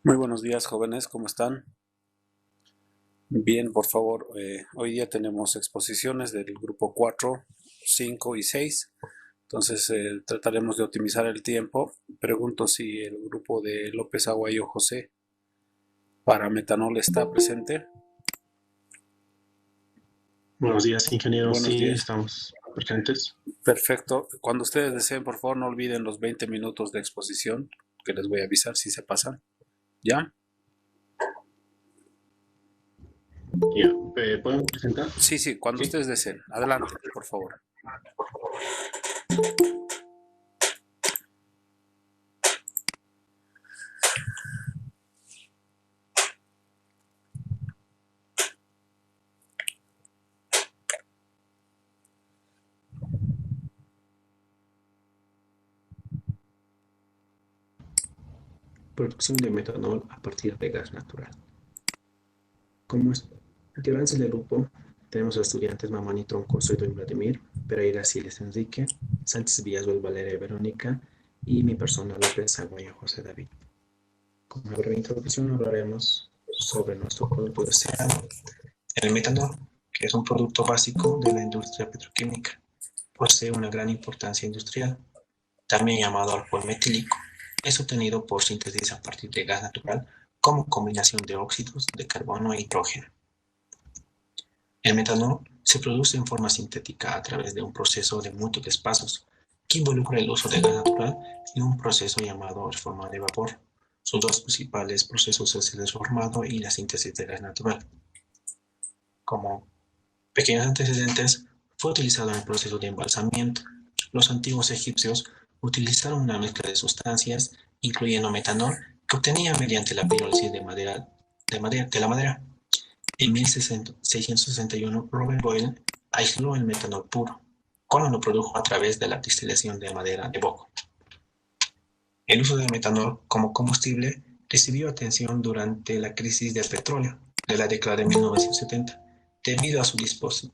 Muy buenos días, jóvenes, ¿cómo están? Bien, por favor, hoy día tenemos exposiciones del grupo 4, 5 y 6. Entonces trataremos de optimizar el tiempo. Pregunto si el grupo de López Aguayo José para metanol está presente. Buenos días, ingeniero. Buenos Sí, días. estamos presentes. Perfecto. Cuando ustedes deseen, por favor, no olviden los 20 minutos de exposición, que les voy a avisar si se pasan. ¿Ya? Ya, ¿podemos presentar? Sí, sí, cuando Sí. ustedes deseen. Adelante, por favor. Producción de metanol a partir de gas natural. Como integrantes del grupo, tenemos a los estudiantes Mamani Troncoso y Vladimir, Pereira Siles Enrique, Sánchez Villasuel Valeria Verónica y mi persona López Aguayo José David. Con una breve introducción hablaremos sobre nuestro producto deseado, el metanol, que es un producto básico de la industria petroquímica. Posee una gran importancia industrial, también llamado alcohol metílico. Es obtenido por síntesis a partir de gas natural como combinación de óxidos de carbono e hidrógeno. El metanol se produce en forma sintética a través de un proceso de múltiples pasos que involucra el uso de gas natural y un proceso llamado reforma de vapor. Sus dos principales procesos es el desformado y la síntesis de gas natural. Como pequeños antecedentes, fue utilizado en el proceso de embalsamiento. Los antiguos egipcios utilizaron una mezcla de sustancias, incluyendo metanol, que obtenían mediante la pirólisis de la madera. En 1661, Robert Boyle aisló el metanol puro, cuando lo produjo a través de la destilación de madera de boj. El uso del metanol como combustible recibió atención durante la crisis del petróleo de la década de 1970, debido a su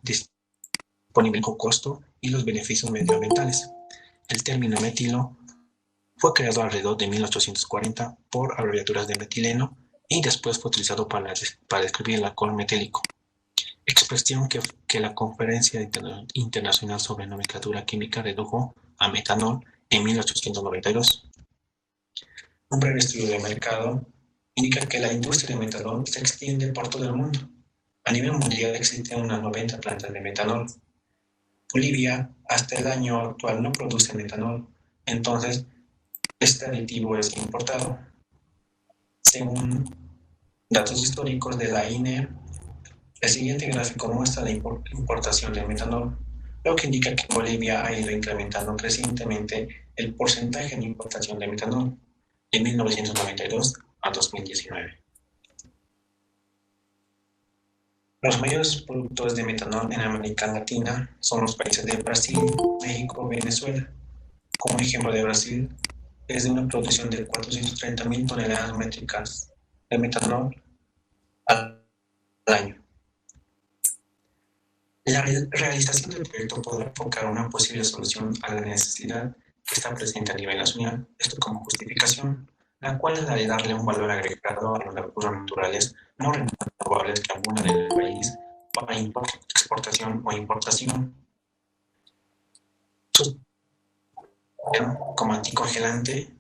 disponible costo y los beneficios medioambientales. El término metilo fue creado alrededor de 1840 por abreviaturas de metileno y después fue utilizado para describir el alcohol metílico, expresión que la Conferencia Internacional sobre Nomenclatura Química redujo a metanol en 1892. Un breve estudio de mercado indica que la industria de metanol se extiende por todo el mundo. A nivel mundial existen unas 90 plantas de metanol. Bolivia hasta el año actual no produce metanol, entonces este aditivo es importado. Según datos históricos de la INE, el siguiente gráfico muestra la importación de metanol, lo que indica que Bolivia ha ido incrementando crecientemente el porcentaje de importación de metanol de 1992 a 2019. Los mayores productores de metanol en América Latina son los países de Brasil, México, Venezuela. Como ejemplo de Brasil, es de una producción de 430.000 toneladas métricas de metanol al año. La realización del proyecto podrá enfocar una posible solución a la necesidad que está presente a nivel nacional, esto como justificación, la cual es la de darle un valor agregado a los recursos naturales no renovables que abundan en el país para exportación o importación, como anticongelante,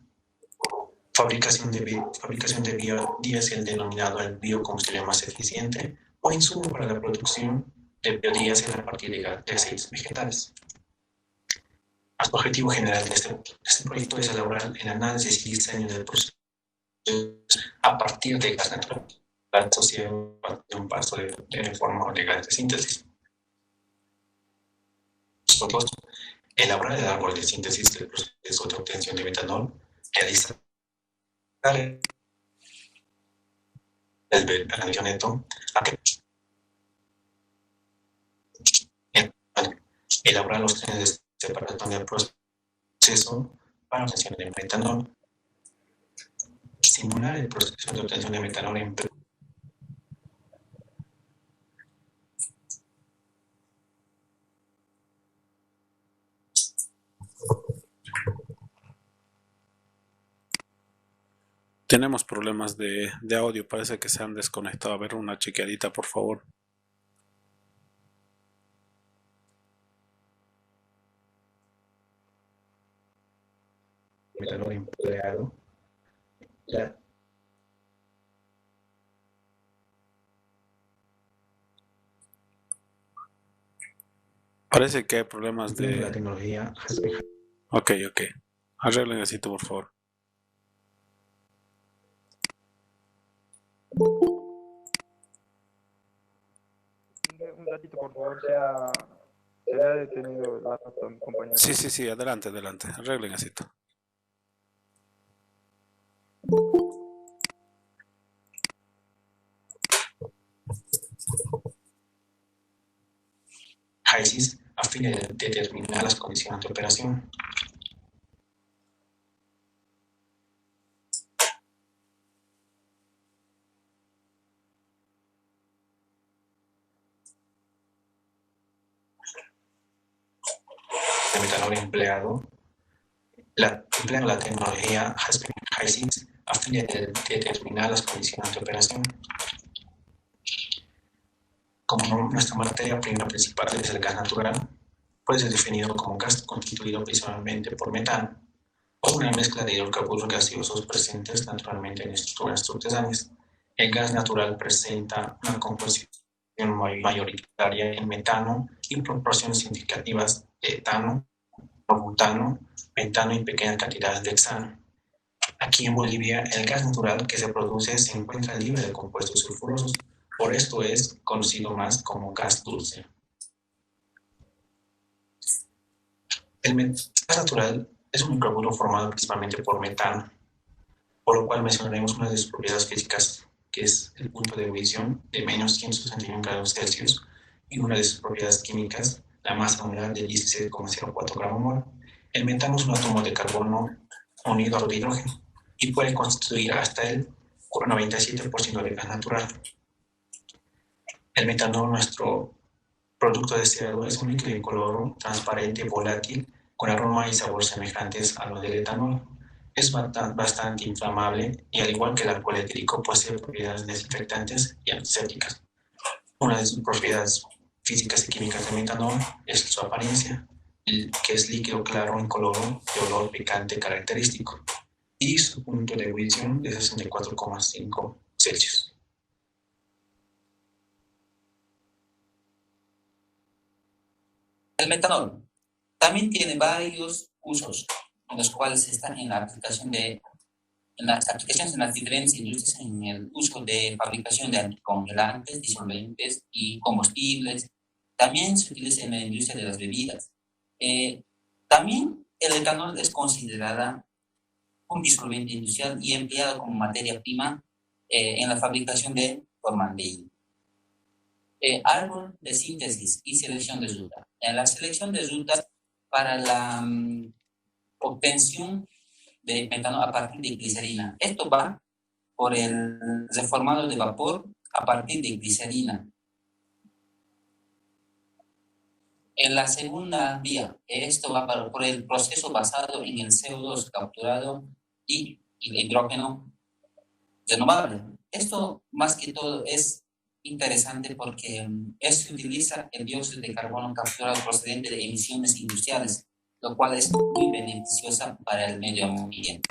fabricación de biodiesel denominado el biocombustible más eficiente o insumo para la producción de biodiesel a partir de aceites vegetales. El objetivo general de este proyecto es elaborar el análisis y diseño del proceso a partir de gas natural, asociado a un paso de forma de gas de síntesis. Nosotros, elaborar el árbol de síntesis del proceso de obtención de metanol, realizar el anillo neto, elaborar los trenes de separación del proceso para obtención de metanol, simular el proceso de obtención de metanol en Tenemos problemas de audio, parece que se han desconectado. A ver, una chequeadita, por favor. Metanol empleado. La, Parece que hay problemas empleo de la de... tecnología Haspen. Ok, ok. Arreglen así, por favor. Un ratito, por favor, se ha detenido la nota, mi compañero. Sí, sí, sí, adelante, adelante. Arreglen así. HISIS a fin de determinar las condiciones de operación. El metanol empleado. Emplea la tecnología Haspen HISIS a fin de determinar las condiciones de operación. Como nuestra materia prima principal es el gas natural, puede ser definido como gas constituido principalmente por metano o una mezcla de hidrocarburos gaseosos presentes naturalmente en estructuras subterráneas. El gas natural presenta una composición mayoritaria en metano y proporciones significativas de etano, proputano, metano y pequeñas cantidades de hexano. Aquí en Bolivia, el gas natural que se produce se encuentra libre de compuestos sulfurosos, por esto es conocido más como gas dulce. El gas natural es un hidrocarburo formado principalmente por metano, por lo cual mencionaremos una de sus propiedades físicas, que es el punto de ebullición de menos 161 grados Celsius, y una de sus propiedades químicas, la masa molar de 16,04 gramos mol. El metano es un átomo de carbono unido al hidrógeno y puede constituir hasta el 97% de gas natural. El metanol, nuestro producto deseado, es un líquido incoloro, transparente, volátil, con aroma y sabor semejantes a los del etanol. Es bastante inflamable y, al igual que el alcohol etílico, posee propiedades desinfectantes y antisépticas. Una de sus propiedades físicas y químicas del metanol es su apariencia, que es líquido claro, incoloro, de olor picante característico, y su punto de ebullición de 64,5 Celsius. El metanol también tiene varios usos, en los cuales están en las aplicaciones en las diferentes industrias, en el uso de fabricación de anticongelantes, disolventes y combustibles. También se utiliza en la industria de las bebidas. También el etanol es considerada un disolvente industrial y empleado como materia prima en la fabricación de formaldehído. Árbol de síntesis y selección de ruta. En la selección de rutas para la obtención de metano a partir de glicerina. Esto va por el reformado de vapor a partir de glicerina. En la segunda vía, esto va por el proceso basado en el CO2 capturado y el hidrógeno renovable. Esto más que todo es interesante porque se utiliza el dióxido de carbono capturado procedente de emisiones industriales, lo cual es muy beneficiosa para el medio ambiente.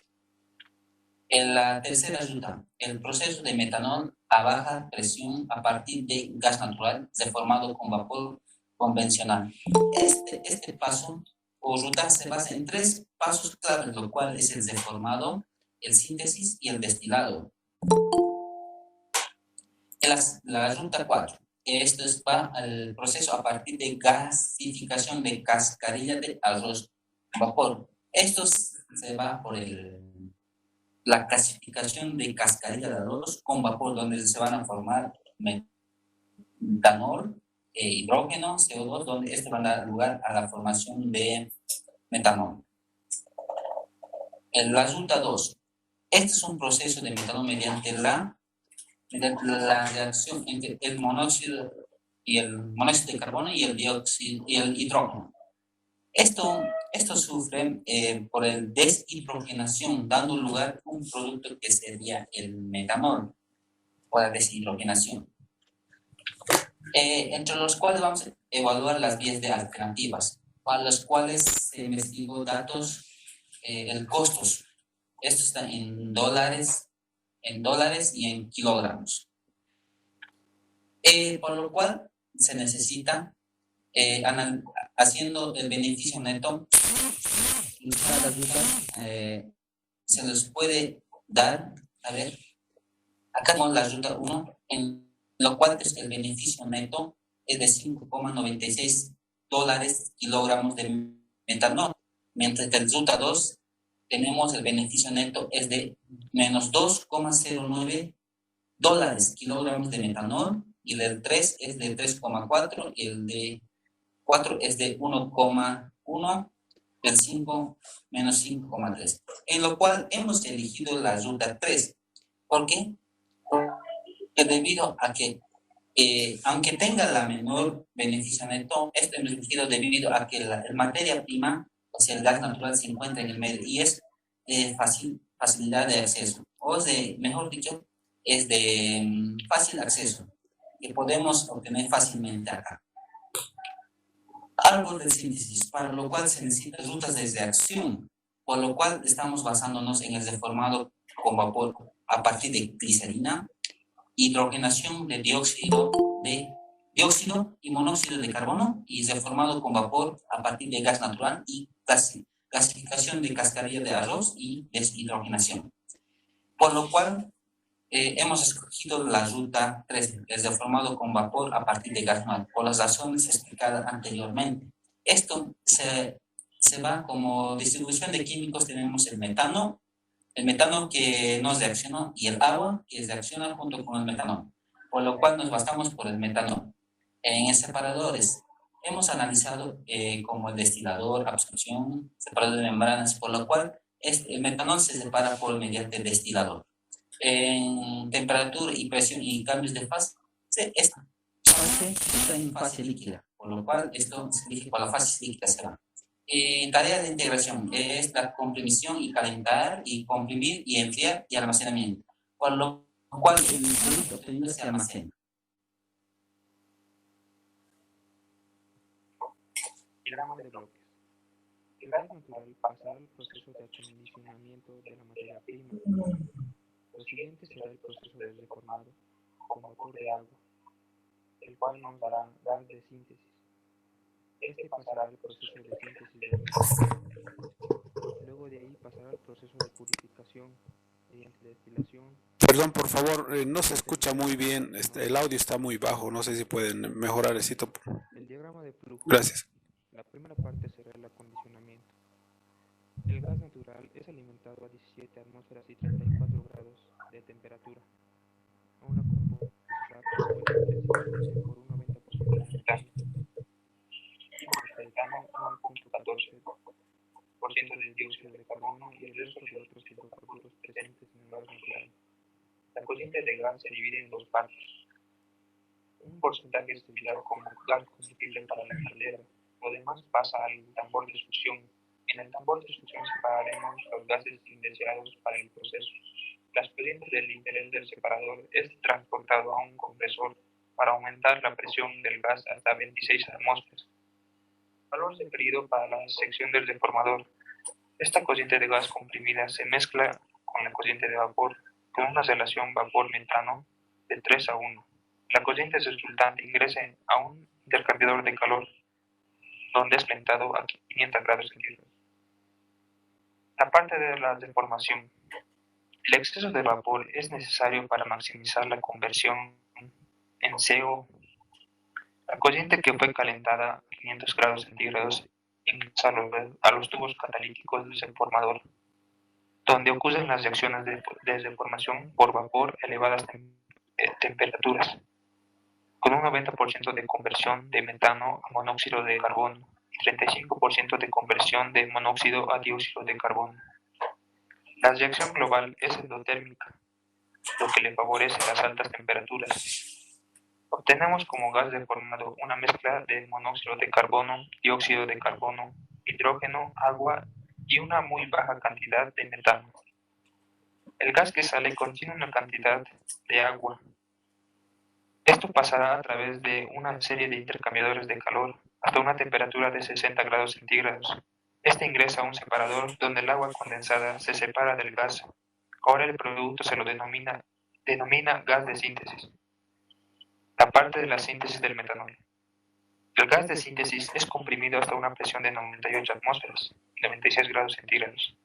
En la tercera ruta, el proceso de metanol a baja presión a partir de gas natural reformado con vapor convencional. Este paso o ruta se basa en tres pasos claves, lo cual es el reformado, el síntesis y el destilado. En la ruta 4, esto va al proceso a partir de gasificación de cascarilla de arroz vapor. Esto se va por la gasificación de cascarilla de arroz con vapor, donde se van a formar metanol, hidrógeno, CO2, donde esto va a dar lugar a la formación de metanol. En la ruta 2, este es un proceso de metanol mediante la reacción entre el monóxido de carbono y el dióxido y el hidrógeno. Esto sufre por el deshidrogenación, dando lugar a un producto que sería el metanol por la deshidrogenación, entre los cuales vamos a evaluar las vías de alternativas, para las cuales se investigó datos, el costos. Esto está en dólares y en kilogramos. Por lo cual se necesita, haciendo el beneficio neto, en cada ruta se les puede dar, a ver, acá tenemos la ruta 1, en lo cual el beneficio neto es de $5,96 kilogramos de metanol, mientras que en ruta 2 tenemos el beneficio neto es de menos $2,09 kilogramos de metanol, y el 3 es de 3,4, y el de 4 es de 1,1, el 5 menos 5,3, en lo cual hemos elegido la ruta 3. ¿Por qué? Porque debido a que, aunque tenga la menor beneficio neto, esto hemos elegido debido a que la materia prima, o sea, el gas natural, se encuentra en el medio y es facilidad de acceso, o mejor dicho, es de fácil acceso, que podemos obtener fácilmente acá. Árbol de síntesis, para lo cual se necesitan rutas de reacción, por lo cual estamos basándonos en el reformado con vapor a partir de glicerina, hidrogenación de dióxido y monóxido de carbono, y reformado con vapor a partir de gas natural y gasificación de cascarilla de arroz y deshidrogenación. Por lo cual hemos escogido la ruta 3, el reformado con vapor a partir de gas natural, por las razones explicadas anteriormente. Esto se va como distribución de químicos. Tenemos el metano que no reacciona, y el agua que reacciona junto con el metano, por lo cual nos basamos por el metano. En separadores hemos analizado como el destilador, absorción, separador de membranas, por lo cual el metanol se separa mediante destilador. En temperatura y presión y cambios de fase, esta fase está en fase líquida, por lo cual esto se elige por la fase líquida se va. Tarea de integración es la comprimición y calentar, y comprimir y enfriar y almacenamiento, por lo cual el producto obtenido se almacena. Diagrama de bloques. El gas natural pasará al proceso de acondicionamiento de la materia prima. Lo siguiente será el proceso de reformado con vapor de agua, el cual nos dará gas de síntesis. Este pasará al proceso de síntesis de metano. Luego de ahí pasará al proceso de purificación mediante destilación. Perdón, por favor, no se escucha muy bien, el audio está muy bajo, no sé si pueden mejorar el sitio. El diagrama de flujo. Gracias. La primera parte será el acondicionamiento. El gas natural es alimentado a 17 atmósferas y 34 grados de temperatura, a una composición rápida que se reduce por un 90% de metano, un 1.14% de dióxido de carbono y el resto de otros hidrocarburos presentes en el gas natural. La cociente de gas se divide en dos partes. Un porcentaje es utilizado como gas combustible para la caldera. Lo demás pasa al tambor de succión. En el tambor de succión separaremos los gases indeseados para el proceso. Las corrientes del interior del separador es transportado a un compresor para aumentar la presión del gas hasta 26 atmósferas. Valor de periodo para la sección del deformador. Esta corriente de gas comprimida se mezcla con la corriente de vapor con una relación vapor-metano de 3 a 1. La corriente resultante ingresa a un intercambiador de calor, donde es calentado a 500 grados centígrados. La parte de la deformación. El exceso de vapor es necesario para maximizar la conversión en CO. La corriente que fue calentada a 500 grados centígrados ingresa a los tubos catalíticos del deformador, donde ocurren las reacciones de deformación por vapor a elevadas temperaturas, con un 90% de conversión de metano a monóxido de carbono y 35% de conversión de monóxido a dióxido de carbono. La reacción global es endotérmica, lo que le favorece las altas temperaturas. Obtenemos como gas deformado una mezcla de monóxido de carbono, dióxido de carbono, hidrógeno, agua y una muy baja cantidad de metano. El gas que sale contiene una cantidad de agua. Esto pasará a través de una serie de intercambiadores de calor hasta una temperatura de 60 grados centígrados. Este ingresa a un separador donde el agua condensada se separa del gas. Ahora el producto se lo denomina gas de síntesis, la parte de la síntesis del metanol. El gas de síntesis es comprimido hasta una presión de 98 atmósferas, 96 grados centígrados.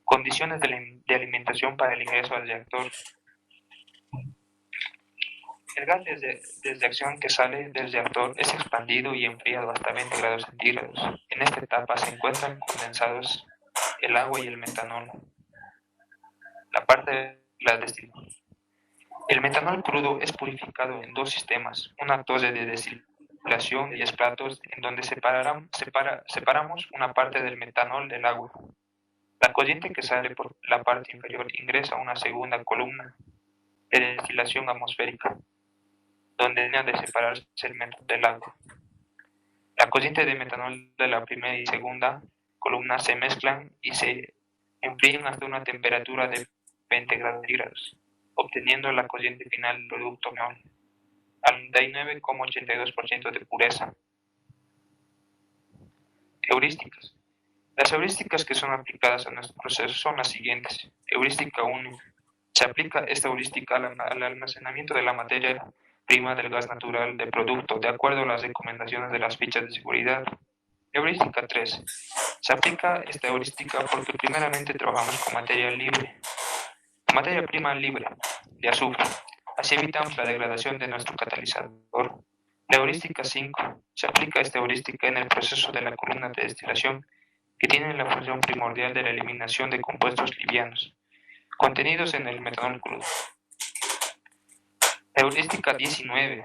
Condiciones de alimentación para el ingreso al reactor. El gas desde acción que sale del reactor es expandido y enfriado hasta 20 grados centígrados. En esta etapa se encuentran condensados el agua y el metanol. La parte de la destilación. El metanol crudo es purificado en dos sistemas, una torre de destilación y estratos en donde separamos una parte del metanol del agua. La corriente que sale por la parte inferior ingresa a una segunda columna de destilación atmosférica, donde tiene de separarse el metanol del agua. La corriente de metanol de la primera y segunda columna se mezclan y se enfrían hasta una temperatura de 20 grados centígrados, obteniendo la corriente final del producto metanol, al 99,82% de pureza. Heurísticas. Las heurísticas que son aplicadas a nuestro proceso son las siguientes. Heurística 1. Se aplica esta heurística al almacenamiento de la materia prima del gas natural del producto, de acuerdo a las recomendaciones de las fichas de seguridad. Heurística 3. Se aplica esta heurística porque primeramente trabajamos con materia prima libre de azufre. Así evitamos la degradación de nuestro catalizador. La heurística 5. Se aplica esta heurística en el proceso de la columna de destilación, que tienen la función primordial de la eliminación de compuestos livianos contenidos en el metanol crudo. Heurística 19.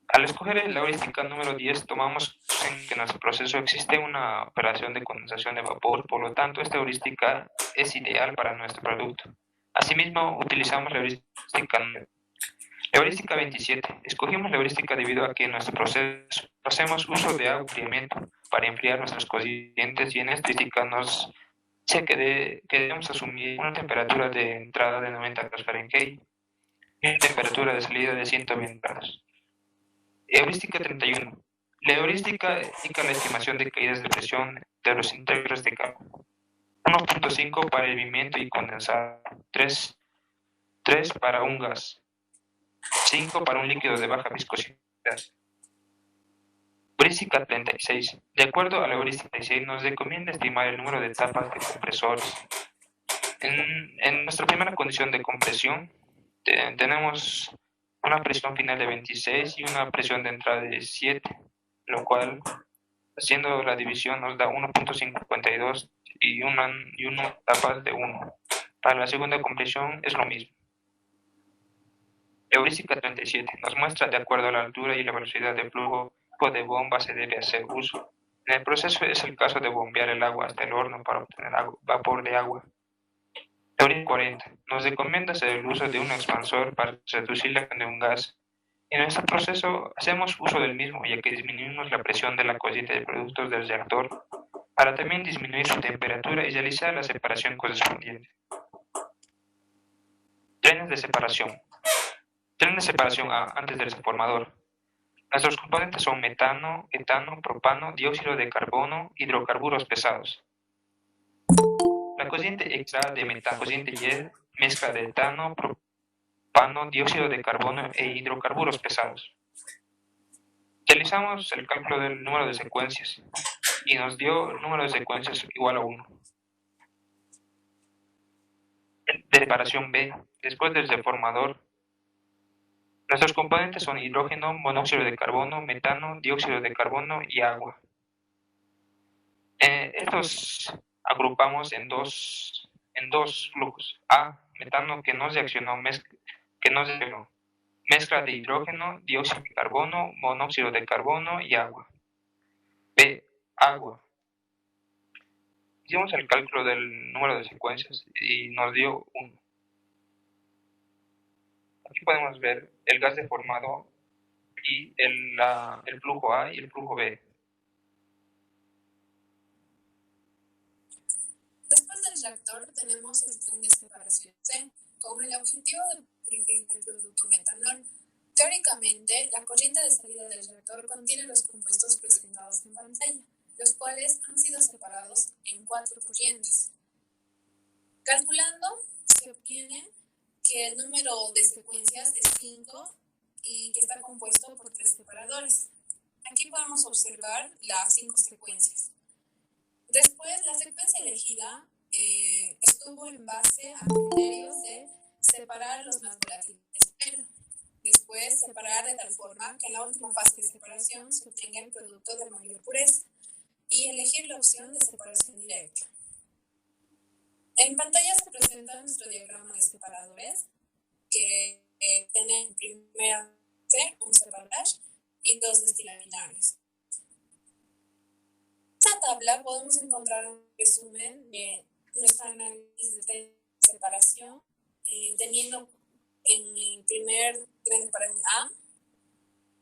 Al escoger la heurística número 10, tomamos en que en nuestro proceso existe una operación de condensación de vapor, por lo tanto, esta heurística es ideal para nuestro producto. Asimismo, utilizamos la heurística 9. Heurística 27. Escogimos la heurística debido a que en nuestro proceso hacemos uso de agua y enfriamiento para enfriar nuestros corrientes, y en esta heurística nos dice que debemos asumir una temperatura de entrada de 90 grados Fahrenheit y una temperatura de salida de 120 grados. Heurística 31. La heurística indica la estimación de caídas de presión de los integros de carbono. 1.5 para hervimiento y condensado. 3 para un gas. 5 para un líquido de baja viscosidad. Heurística 36. De acuerdo a la heurística 36, nos recomienda estimar el número de etapas de compresores. En nuestra primera condición de compresión, tenemos una presión final de 26 y una presión de entrada de 7, lo cual, haciendo la división, nos da 1.52 y una etapa de 1. Para la segunda compresión es lo mismo. Heurística 37 nos muestra, de acuerdo a la altura y la velocidad de flujo, qué tipo de bomba se debe hacer uso. En el proceso es el caso de bombear el agua hasta el horno para obtener vapor de agua. Heurística 40 nos recomienda hacer el uso de un expansor para reducir la cantidad de un gas. En este proceso hacemos uso del mismo, ya que disminuimos la presión de la corriente de productos del reactor para también disminuir su temperatura y realizar la separación correspondiente. Trenes de separación. Tren de separación antes del reformador. Nuestros componentes son metano, etano, propano, dióxido de carbono, hidrocarburos pesados. La corriente extra de metano, corriente Y, mezcla de etano, propano, dióxido de carbono e hidrocarburos pesados. Realizamos el cálculo del número de secuencias y nos dio el número de secuencias igual a 1. De separación B, después del reformador. Nuestros componentes son hidrógeno, monóxido de carbono, metano, dióxido de carbono y agua. Estos agrupamos en dos flujos. A, metano que no reaccionó, mezcla de hidrógeno, dióxido de carbono, monóxido de carbono y agua. B, agua. Hicimos el cálculo del número de secuencias y nos dio 1. Aquí podemos ver el gas deformado y el flujo A y el flujo B. reactor tenemos el tren de separación C, con el objetivo de purificar el producto metanol. Teóricamente, la corriente de salida del reactor contiene los compuestos presentados en pantalla, los cuales han sido separados en 4 corrientes. Calculando, se obtiene que el número de secuencias es 5 y que está compuesto por 3 separadores. Aquí podemos observar las 5 secuencias. Después, la secuencia elegida estuvo en base a criterios de separar los más volátiles del pelo. Después, separar de tal forma que en la última fase de separación se obtenga el producto de mayor pureza y elegir la opción de separación directa. En pantalla se presenta nuestro diagrama de separadores que tiene en primera fase un separador y 2 destilaminarios. En esta tabla podemos encontrar un resumen de nuestra análisis de separación, teniendo en el primer tren de separación A,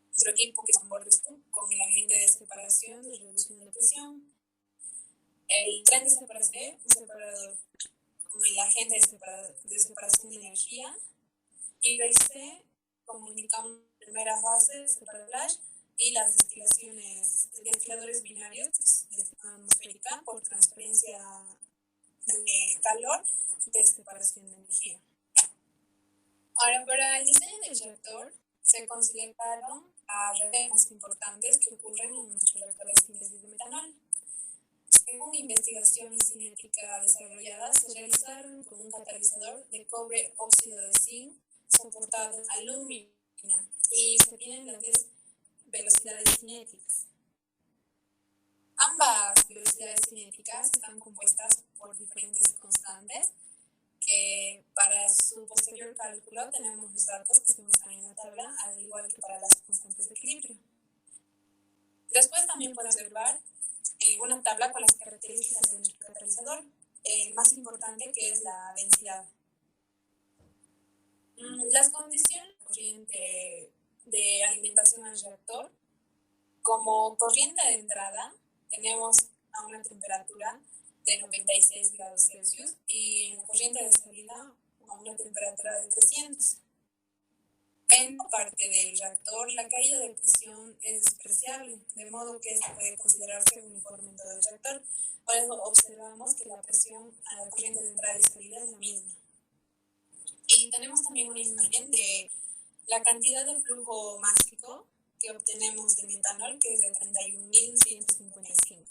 nuestro equipo que es bordes con el agente de separación de reducción de presión. El tren de separación B, un separador con el agente de separación de energía. Y el C, comunicamos la primera fase de separar y las destiladores binarios de atmosférica por transferencia de calor de separación de energía. Ahora, para el diseño del reactor se consideraron reactores importantes que ocurren en nuestro reactor de síntesis de metanol. Según investigación cinética desarrollada, se realizaron con un catalizador de cobre óxido de zinc soportado a alumina y se tienen las 10 velocidades cinéticas. Ambas velocidades cinéticas están compuestas por diferentes constantes que para su posterior cálculo tenemos los datos que se muestran en la tabla, al igual que para las constantes de equilibrio. Después también pueden observar una tabla con las características de nuestro catalizador, más importante que es la densidad. Las condiciones de corriente de alimentación al reactor, como corriente de entrada, tenemos a una temperatura de 96 grados Celsius y en corriente de salida a una temperatura de 300. En parte del reactor, la caída de presión es despreciable, de modo que puede considerarse un uniformamiento del reactor. Por eso observamos que la presión a la corriente de entrada y salida es la misma. Y tenemos también una imagen de la cantidad de flujo másico que obtenemos de metanol, que es de 31.155.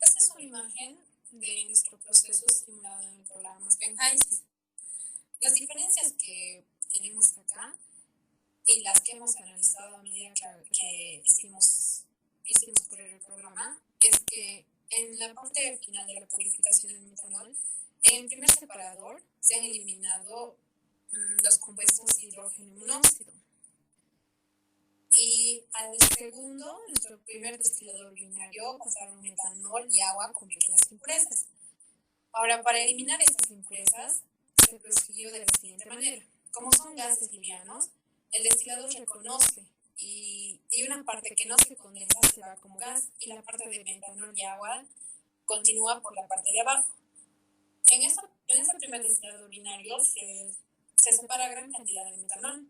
Esta es una imagen de nuestro proceso simulado en el programa Spenheiser. Las diferencias que tenemos acá y las que hemos analizado a medida que hicimos correr el programa es que en la parte final de la purificación del metanol, en el primer separador se han eliminado los compuestos hidrógeno y monóxido. Y al segundo, nuestro primer destilador binario, pasaron metanol y agua con pequeñas impurezas. Ahora, para eliminar estas impurezas, se prosiguió de la siguiente manera. Como son gases livianos, el destilador reconoce y una parte que no se condensa se va como gas y la parte de metanol y agua continúa por la parte de abajo. En este primer destilador binario se separa gran cantidad de metanol,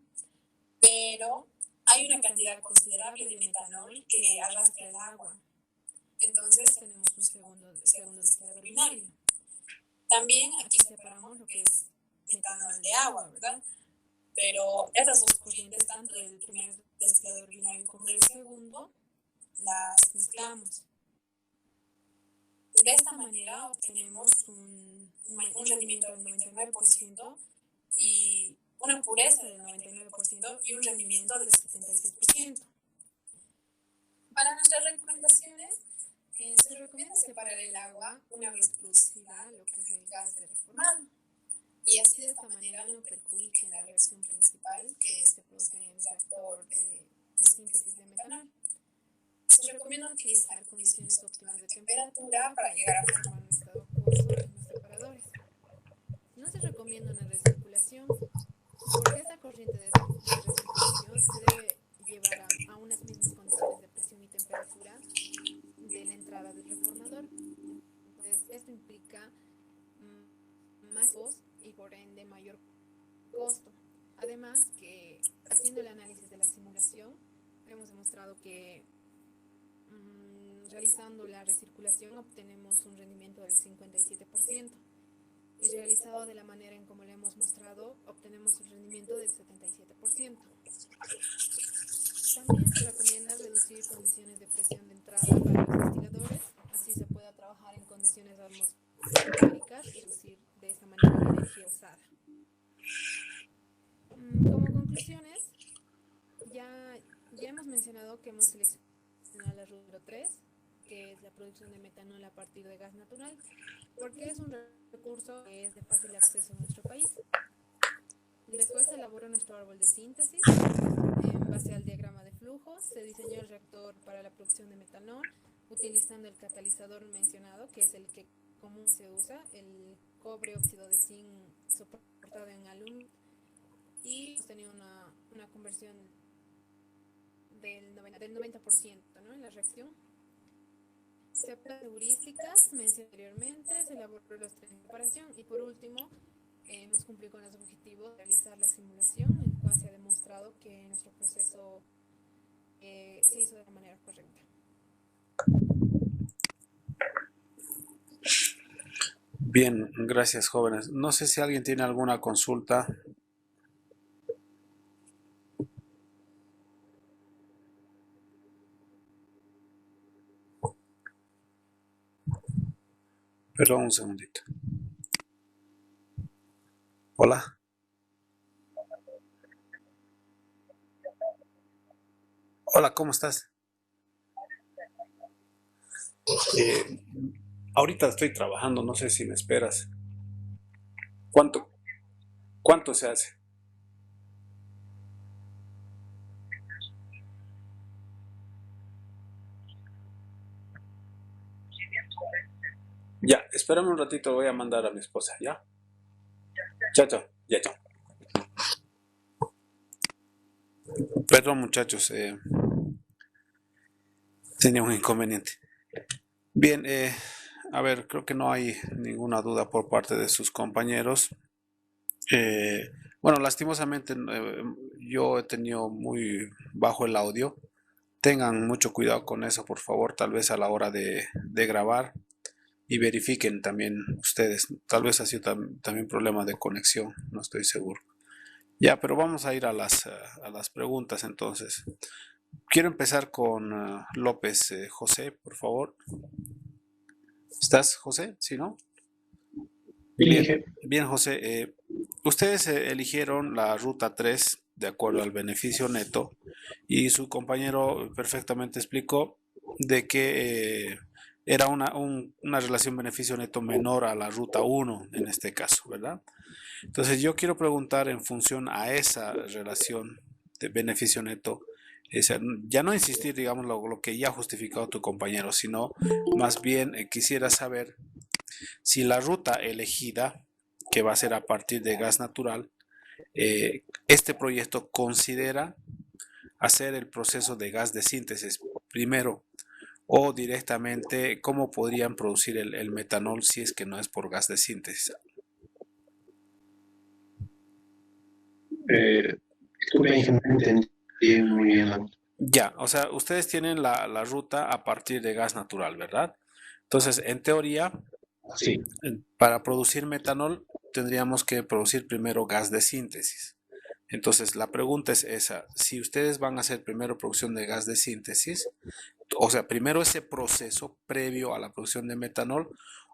pero hay una cantidad considerable de metanol que arrastra el agua. Entonces tenemos un segundo destilador binario. También aquí separamos lo que es metanol de agua, ¿verdad? Pero estas dos corrientes, tanto del primer destilador binario como del segundo, las mezclamos. De esta manera obtenemos un rendimiento del 99% y una pureza del 99% y un rendimiento del 76%. Para nuestras recomendaciones, se recomienda separar el agua una vez producida lo que es el gas de reformado y así de esta manera no perjudique la reacción principal que se produce en el reactor de síntesis de metanol. Se recomienda utilizar condiciones óptimas de temperatura para llegar a formar un estado acuoso en los separadores. No se recomienda una recirculación porque esta corriente de recirculación se debe llevar a unas mismas condiciones de presión y temperatura de la entrada del reformador. riesgos y por ende mayor costo. Además que haciendo el análisis de la simulación hemos demostrado que realizando la recirculación obtenemos un rendimiento del 57% y realizado de la manera en como le hemos mostrado obtenemos un rendimiento del 77%. También se recomienda reducir condiciones de presión de entrada para los destiladores, así se pueda trabajar en condiciones atmosféricas y reducir de esta manera la energía usada. Como conclusiones, ya hemos mencionado que hemos seleccionado la ruta 3, que es la producción de metanol a partir de gas natural, porque es un recurso que es de fácil acceso en nuestro país. Después se elaboró nuestro árbol de síntesis. En base al diagrama de flujos, se diseñó el reactor para la producción de metanol, utilizando el catalizador mencionado, que es el que común se usa, el cobre óxido de zinc soportado en aluminio, y hemos tenido una conversión del 90%, ¿no?, en la reacción. Se aplican heurísticas, mencioné anteriormente, se elaboró los tres de preparación y por último hemos cumplido con los objetivos de realizar la simulación, en la cual se ha demostrado que nuestro proceso se hizo de la manera correcta. Bien, gracias jóvenes. No sé si alguien tiene alguna consulta. Perdón, un segundito. Hola. Hola, ¿cómo estás? Ahorita estoy trabajando, no sé si me esperas. ¿Cuánto se hace? Ya, espérame un ratito, voy a mandar a mi esposa, ¿ya? Chao, chao, ya, chao. Perdón, muchachos, tenía un inconveniente. Bien, a ver, creo que no hay ninguna duda por parte de sus compañeros. Bueno, lastimosamente yo he tenido muy bajo el audio. Tengan mucho cuidado con eso, por favor, tal vez a la hora de grabar. Y verifiquen también ustedes, tal vez ha sido también problema de conexión, no estoy seguro. Ya, pero vamos a ir a las preguntas entonces. Quiero empezar con López José, por favor. ¿Estás, José? ¿Sí, no? Bien, José. Ustedes eligieron la ruta 3 de acuerdo al beneficio neto y su compañero perfectamente explicó de que era una relación beneficio neto menor a la ruta 1 en este caso, ¿verdad? Entonces yo quiero preguntar en función a esa relación de beneficio neto, ya no insistir, digamos, lo que ya ha justificado tu compañero, sino más bien quisiera saber si la ruta elegida, que va a ser a partir de gas natural, este proyecto considera hacer el proceso de gas de síntesis primero o directamente cómo podrían producir el metanol si es que no es por gas de síntesis. Disculpe, no entendí muy bien. Ya, o sea, ustedes tienen la ruta a partir de gas natural, ¿verdad? Entonces, en teoría, Sí. Para producir metanol tendríamos que producir primero gas de síntesis. Entonces, la pregunta es esa, si ustedes van a hacer primero producción de gas de síntesis, o sea, primero ese proceso previo a la producción de metanol,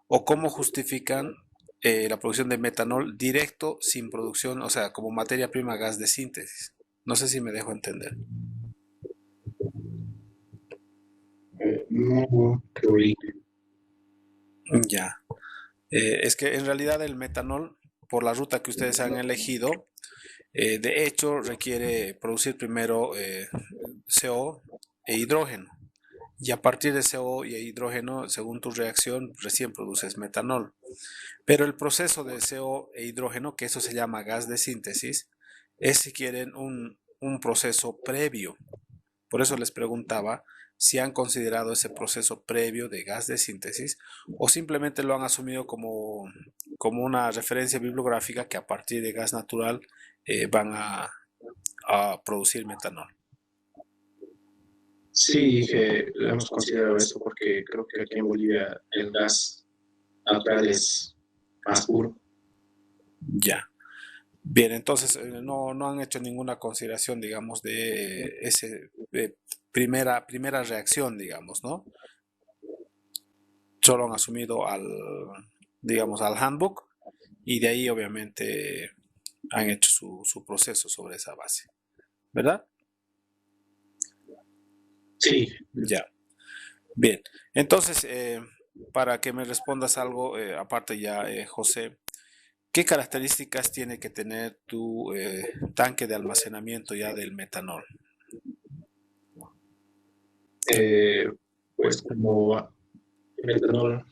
o cómo justifican la producción de metanol directo sin producción, o sea, como materia prima gas de síntesis. No sé si me dejo entender. No, Ya. Es que en realidad el metanol, por la ruta que ustedes han elegido, de hecho requiere producir primero CO e hidrógeno. Y a partir de CO y hidrógeno, según tu reacción, recién produces metanol. Pero el proceso de CO e hidrógeno, que eso se llama gas de síntesis, es, si quieren, un proceso previo. Por eso les preguntaba si han considerado ese proceso previo de gas de síntesis o simplemente lo han asumido como una referencia bibliográfica que a partir de gas natural van a producir metanol. Sí, que lo hemos considerado eso porque creo que aquí en Bolivia el gas natural es más puro. Ya. Bien, entonces no han hecho ninguna consideración, digamos, de ese primera reacción, digamos, ¿no? Solo han asumido digamos, al handbook y de ahí obviamente han hecho su proceso sobre esa base, ¿verdad? Sí, Ya. Bien, entonces, para que me respondas algo, aparte ya, José, ¿qué características tiene que tener tu tanque de almacenamiento ya del metanol? pues como el metanol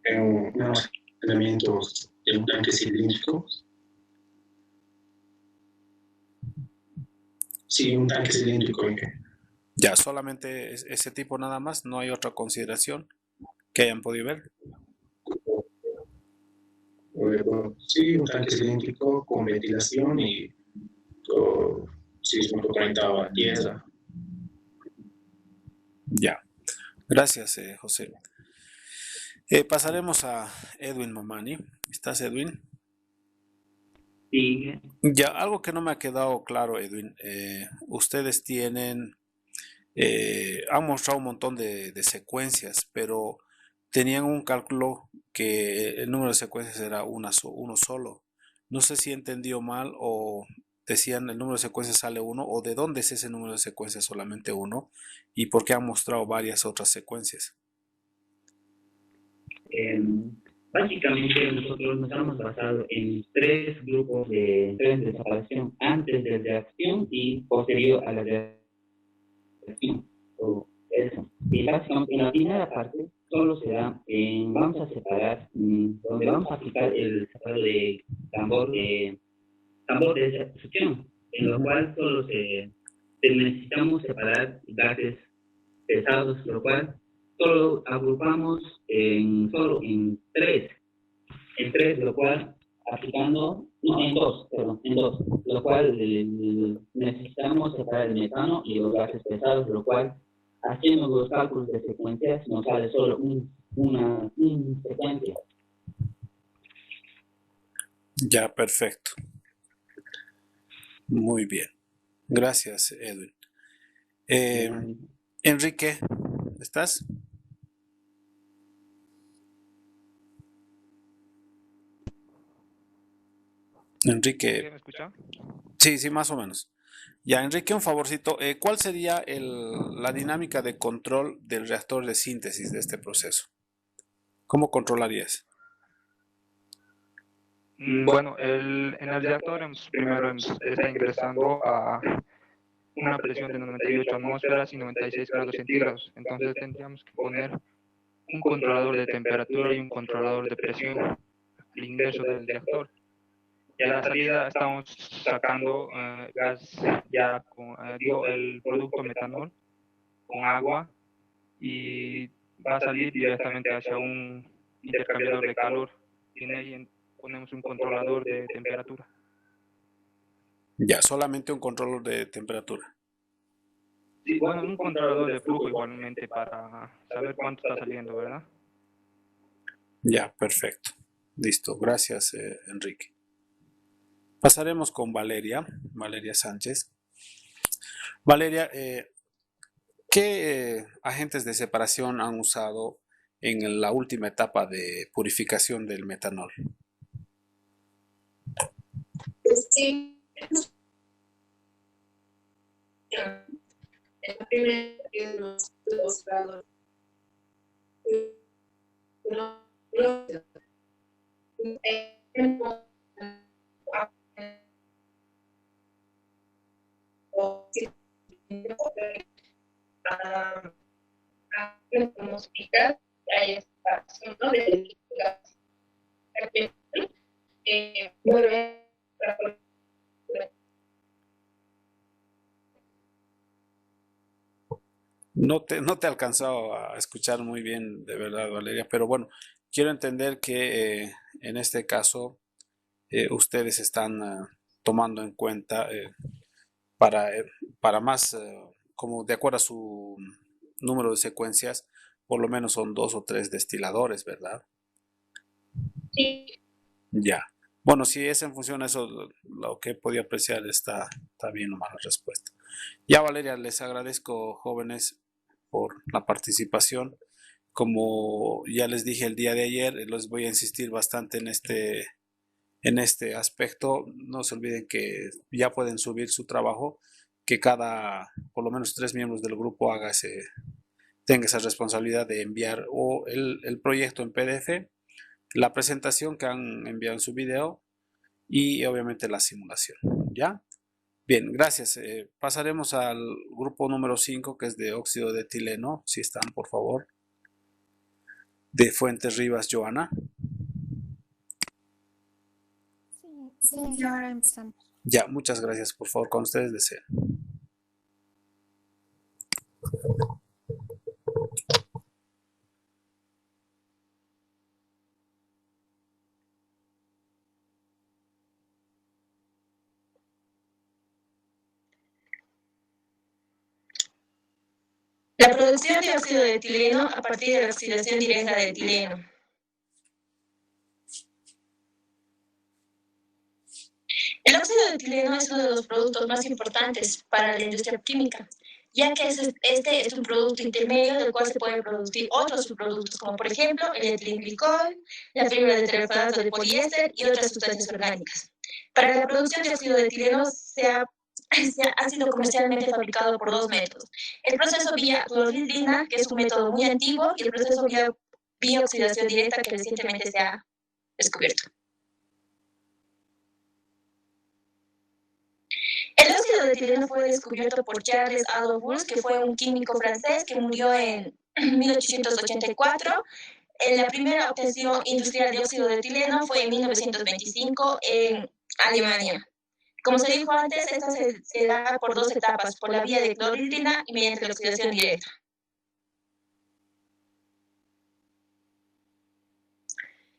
en un almacenamiento en un tanque cilíndrico. Sí, un tanque cilíndrico. Ya, solamente ese tipo nada más, no hay otra consideración que hayan podido ver. Sí, un tanque cilíndrico con ventilación y con 6.40 a tierra. Ya, gracias, José. Pasaremos a Edwin Mamani. ¿Estás, Edwin? Sí, Ya, algo que no me ha quedado claro, Edwin. Ustedes han mostrado un montón de secuencias, pero tenían un cálculo que el número de secuencias era uno solo. No sé si entendió mal o decían el número de secuencias sale uno o de dónde es ese número de secuencias solamente uno y por qué han mostrado varias otras secuencias. básicamente nosotros nos hemos basado en tres grupos de separación, antes de reacción y posterior a la reacción. O eso. Y básicamente en la primera parte solo se da, vamos a separar, donde vamos a aplicar el separado de tambor de succión, en lo cual solo necesitamos separar gases pesados, lo cual solo agrupamos solo en tres, lo cual aplicando, no, en dos, lo cual necesitamos separar el metano y los gases pesados, lo cual haciendo los cálculos de secuencias nos sale solo una secuencia. Ya, perfecto. Muy bien. Gracias, Edwin. Enrique, ¿estás? Enrique, ¿Me escucha? sí, más o menos. Ya, Enrique, un favorcito. ¿Cuál sería la dinámica de control del reactor de síntesis de este proceso? ¿Cómo controlarías? Bueno, en el reactor primero está ingresando a una presión de 98 atmósferas y 96 grados centígrados. Entonces tendríamos que poner un controlador de temperatura y un controlador de presión al ingreso del reactor. Y a la salida estamos sacando gas ya con el producto metanol con agua y va a salir directamente hacia un intercambiador de calor. Y en ahí ponemos un controlador de temperatura. Ya, solamente un controlador de temperatura. Sí, bueno, un controlador de flujo igualmente para saber cuánto está saliendo, ¿verdad? Ya, perfecto. Listo. Gracias, Enrique. Pasaremos con Valeria Sánchez. Valeria, ¿qué agentes de separación han usado en la última etapa de purificación del metanol? Sí. En la primera de los dos grados. Podemos picar, hay espacio, ¿no? De vuelve No te he alcanzado a escuchar muy bien, de verdad, Valeria, pero bueno, quiero entender que en este caso ustedes están tomando en cuenta para, para más, como de acuerdo a su número de secuencias, por lo menos son 2 o 3 destiladores, ¿verdad? Sí. Ya. Bueno, si es en función de eso, lo que he podido apreciar está bien nomás la respuesta. Ya, Valeria, les agradezco, jóvenes, por la participación. Como ya les dije el día de ayer, les voy a insistir bastante en este aspecto. No se olviden que ya pueden subir su trabajo, que cada, por lo menos 3 miembros del grupo tenga esa responsabilidad de enviar o el proyecto en PDF, la presentación que han enviado en su video y obviamente la simulación. ¿Ya? Bien, gracias. Pasaremos al grupo número 5, que es de óxido de etileno. Si están, por favor. De Fuentes Rivas, Joana. Sí, ahora empezamos. Ya, muchas gracias. Por favor, con ustedes deseen. La producción de óxido de etileno a partir de la oxidación directa de etileno. El óxido de etileno es uno de los productos más importantes para la industria química, ya que este es un producto intermedio del cual se pueden producir otros subproductos, como por ejemplo el etilenglicol, la fibra de tereftato de poliéster y otras sustancias orgánicas. Para la producción de óxido de etileno ha sido comercialmente fabricado por 2 métodos. El proceso vía clorhidrina, que es un método muy antiguo, y el proceso vía oxidación directa, que recientemente se ha descubierto. El óxido de etileno fue descubierto por Charles Adolphe, que fue un químico francés que murió en 1884. La primera obtención industrial de óxido de etileno fue en 1925 en Alemania. Como se dijo antes, esta se da por 2 etapas, por la vía de clorhidrina y mediante la oxidación directa.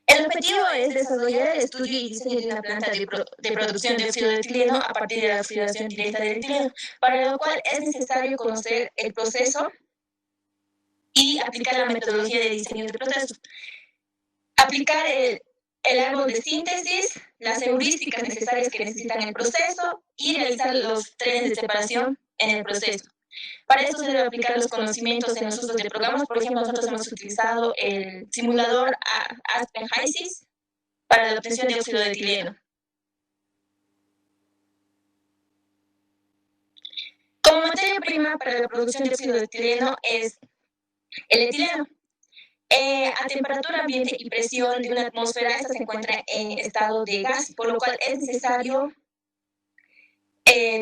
El objetivo es desarrollar el estudio y diseño de una planta de producción de óxido de etileno a partir de la oxidación directa del etileno, para lo cual es necesario conocer el proceso y aplicar la metodología de diseño del proceso. Aplicar el árbol de síntesis, las heurísticas necesarias que necesitan el proceso y realizar los trenes de separación en el proceso. Para eso se debe aplicar los conocimientos en los usos de programas. Por ejemplo, nosotros hemos utilizado el simulador Aspen HYSYS para la obtención de óxido de etileno. Como materia prima para la producción de óxido de etileno es el etileno. A temperatura ambiente y presión de una atmósfera, esta se encuentra en estado de gas, por lo cual es necesario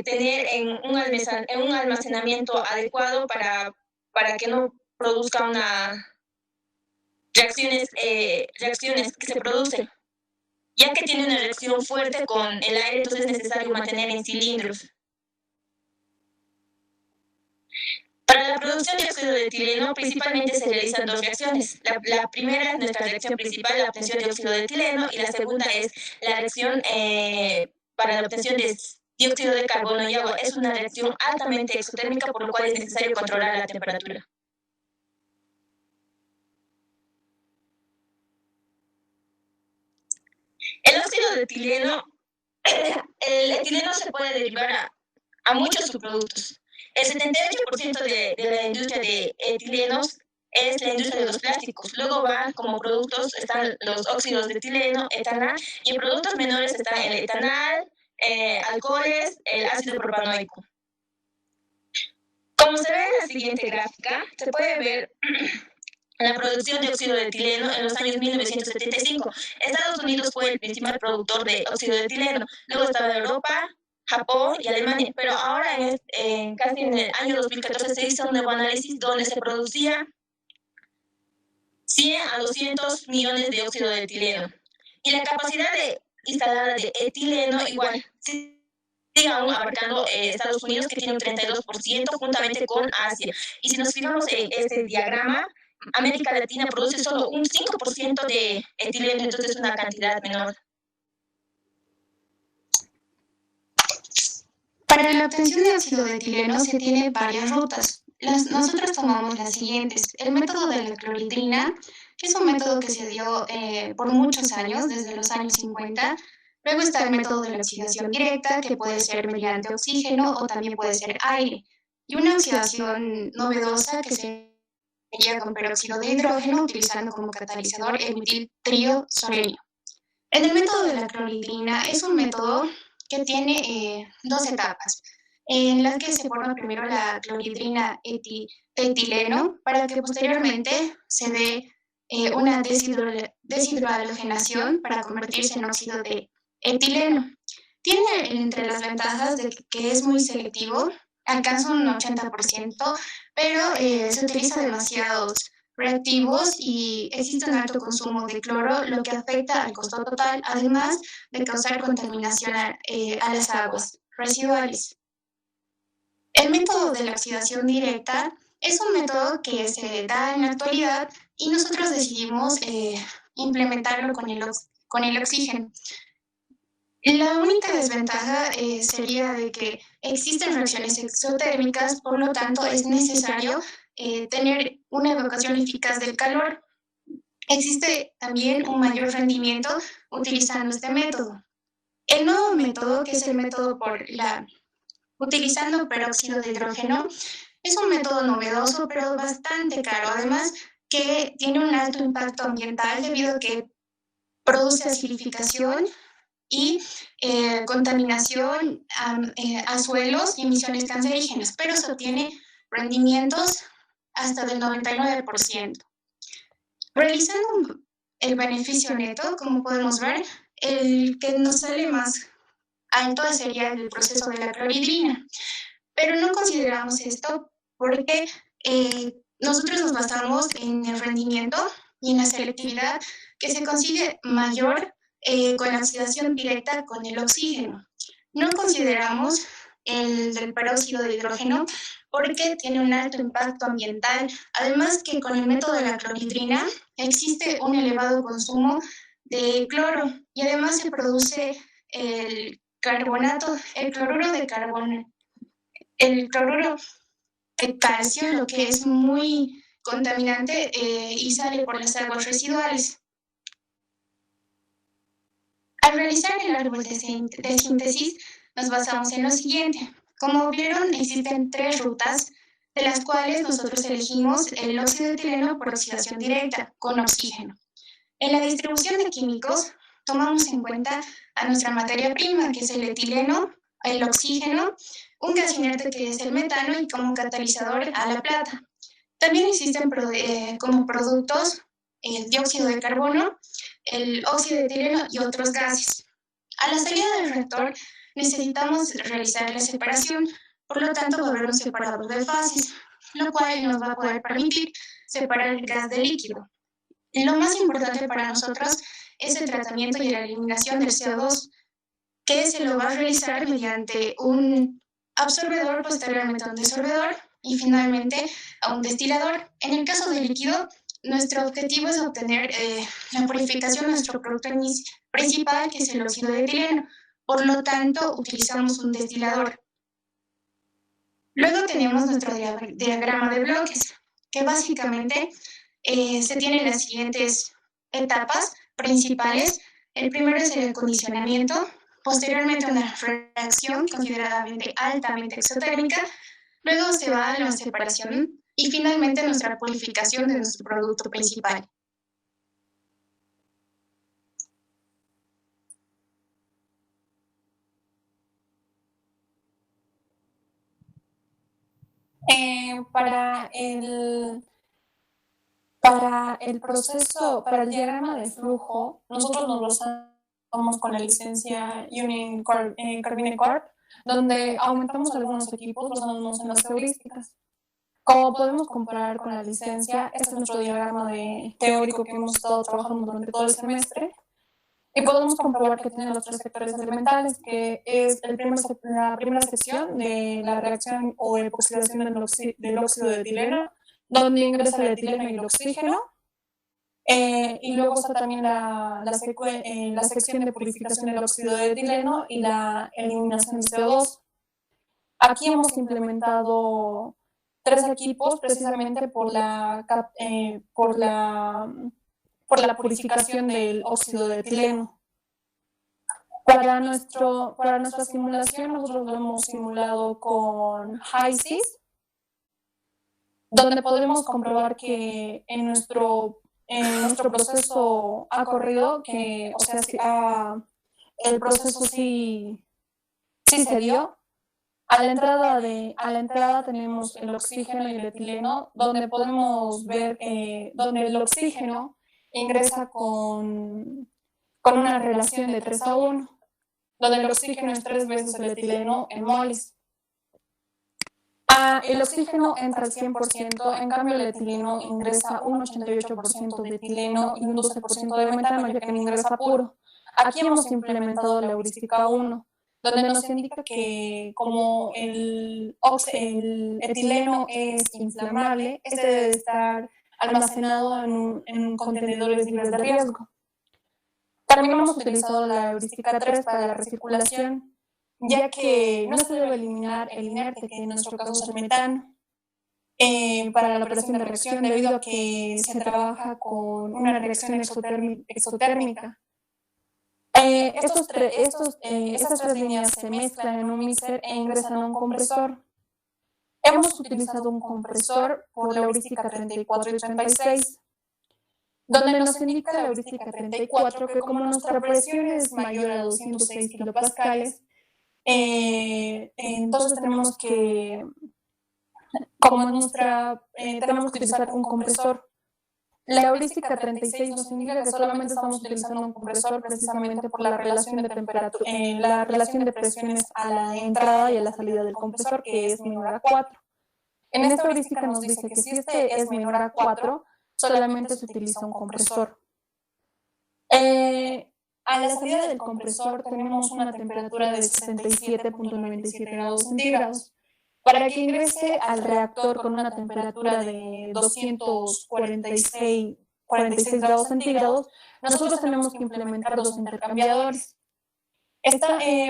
tener en un almacenamiento adecuado para que no produzca reacciones que se producen. Ya que tiene una reacción fuerte con el aire, entonces es necesario mantener en cilindros. Para la producción de óxido de etileno, principalmente se realizan 2 reacciones. La primera es nuestra reacción principal, la obtención de óxido de etileno, y la segunda es la reacción para la obtención de dióxido de carbono y agua. Es una reacción altamente exotérmica, por lo cual es necesario controlar la temperatura. El óxido de etileno, el etileno se puede derivar a muchos subproductos. El 78% de la industria de etilenos es la industria de los plásticos. Luego van como productos, están los óxidos de etileno, etanal, y en productos menores están el etanal, alcoholes, el ácido propanoico. Como se ve en la siguiente gráfica, se puede ver la producción de óxido de etileno en los años 1975. Estados Unidos fue el principal productor de óxido de etileno. Luego estaba Europa, Japón y Alemania, pero ahora casi en el año 2014 se hizo un nuevo análisis donde se producía 100 a 200 millones de óxido de etileno. Y la capacidad instalada de etileno igual, sigue aún abarcando Estados Unidos, que tiene un 32%, juntamente con Asia. Y si nos fijamos en este diagrama, América Latina produce solo un 5% de etileno, entonces es una cantidad menor. Para la obtención de óxido de etileno se tiene varias rutas. Nosotros tomamos las siguientes. El método de la clorhidrina, que es un método que se dio por muchos años, desde los años 50. Luego está el método de la oxidación directa, que puede ser mediante oxígeno o también puede ser aire. Y una oxidación novedosa que sería con peróxido de hidrógeno, utilizando como catalizador el metiltriosolenio. En el método de la clorhidrina es un método que tiene dos etapas, en las que se forma primero la clorhidrina etileno, para que posteriormente se dé una deshidrohalogenación para convertirse en óxido de etileno. Tiene entre las ventajas de que es muy selectivo, alcanza un 80%, pero se utiliza demasiados reactivos y existe un alto consumo de cloro, lo que afecta al costo total, además de causar contaminación a las aguas residuales. El método de la oxidación directa es un método que se da en la actualidad y nosotros decidimos implementarlo con el oxígeno. La única desventaja sería de que existen reacciones exotérmicas, por lo tanto es necesario tener una evacuación eficaz del calor. Existe también un mayor rendimiento utilizando este método. El nuevo método, que es el método utilizando peróxido de hidrógeno, es un método novedoso, pero bastante caro. Además, que tiene un alto impacto ambiental debido a que produce acidificación y contaminación a suelos y emisiones cancerígenas, pero se obtiene rendimientos hasta del 99%. Realizando el beneficio neto, como podemos ver, el que nos sale más alto sería el proceso de la clorhidrina, pero no consideramos esto porque nosotros nos basamos en el rendimiento y en la selectividad que se consigue mayor con la oxidación directa con el oxígeno. No consideramos el del peróxido de hidrógeno porque tiene un alto impacto ambiental. Además que con el método de la clorhidrina existe un elevado consumo de cloro y además se produce el carbonato, el cloruro de carbono, el cloruro de calcio, lo que es muy contaminante y sale por las aguas residuales. Al realizar el árbol de síntesis, nos basamos en lo siguiente. Como vieron, existen 3 rutas, de las cuales nosotros elegimos el óxido de etileno por oxidación directa, con oxígeno. En la distribución de químicos, tomamos en cuenta a nuestra materia prima, que es el etileno, el oxígeno, un gas inerte que es el metano y como catalizador a la plata. También existen como productos el dióxido de carbono, el óxido de etileno y otros gases. A la salida del reactor necesitamos realizar la separación, por lo tanto va a haber un separador de fases, lo cual nos va a poder permitir separar el gas del líquido. Lo más importante para nosotros es el tratamiento y la eliminación del CO2, que se lo va a realizar mediante un absorbedor, posteriormente a un desorbedor y finalmente a un destilador. En el caso del líquido, nuestro objetivo es obtener la purificación de nuestro producto principal, que es el óxido de etileno. Por lo tanto, utilizamos un destilador. Luego tenemos nuestro diagrama de bloques, que básicamente se tienen las siguientes etapas principales. El primero es el acondicionamiento, posteriormente una reacción considerablemente altamente exotérmica, luego se va a la separación y finalmente nuestra purificación de nuestro producto principal. Para el proceso, para el diagrama de flujo, nosotros nos basamos con la licencia Union Carbine Corp, donde aumentamos algunos equipos basándonos en las heurísticas. Como podemos comparar con la licencia, este es nuestro diagrama teórico que hemos estado trabajando durante todo el semestre. Y podemos comprobar que tiene los tres sectores elementales, que es la primera sección de la reacción o epoxidación del óxido de etileno, donde ingresa el etileno y el oxígeno. Y luego está también la sección de purificación del óxido de etileno y la eliminación de CO2. Aquí hemos implementado 3 equipos precisamente por la purificación del óxido de etileno. Para nuestra simulación, nosotros lo hemos simulado con HYSYS, donde podemos comprobar que en nuestro proceso ha corrido, el proceso sí se dio. A la entrada tenemos el oxígeno y el etileno, donde podemos ver donde el oxígeno ingresa con una relación de 3:1, donde el oxígeno es 3 veces el etileno en moles. El oxígeno entra al 100%, en cambio el etileno ingresa un 88% de etileno y un 12% de metano, ya que no ingresa puro. Aquí hemos implementado la heurística 1, donde nos indica que como el etileno es inflamable, este debe estar almacenado en contenedores libres de riesgo. También hemos utilizado la heurística 3 para la recirculación, ya que no se debe eliminar el inerte, que en nuestro caso es el metano, para la operación de reacción, debido a que se trabaja con una reacción exotérmica. Estas 3 líneas se mezclan en un mixer e ingresan a un compresor. Hemos utilizado un compresor por la heurística 34 y 36, donde nos indica la heurística 34 que como nuestra presión es mayor a 206 kilopascales, entonces tenemos que utilizar un compresor. La heurística 36 nos indica que solamente estamos utilizando un compresor precisamente por la relación de temperatura, la relación de presiones a la entrada y a la salida del compresor, que es menor a 4. En esta heurística nos dice que si este es menor a 4, solamente se utiliza un compresor. A la salida del compresor tenemos una temperatura de 67.97 grados centígrados. Para que ingrese al reactor con una temperatura de 246 grados centígrados, nosotros tenemos que implementar 2 intercambiadores.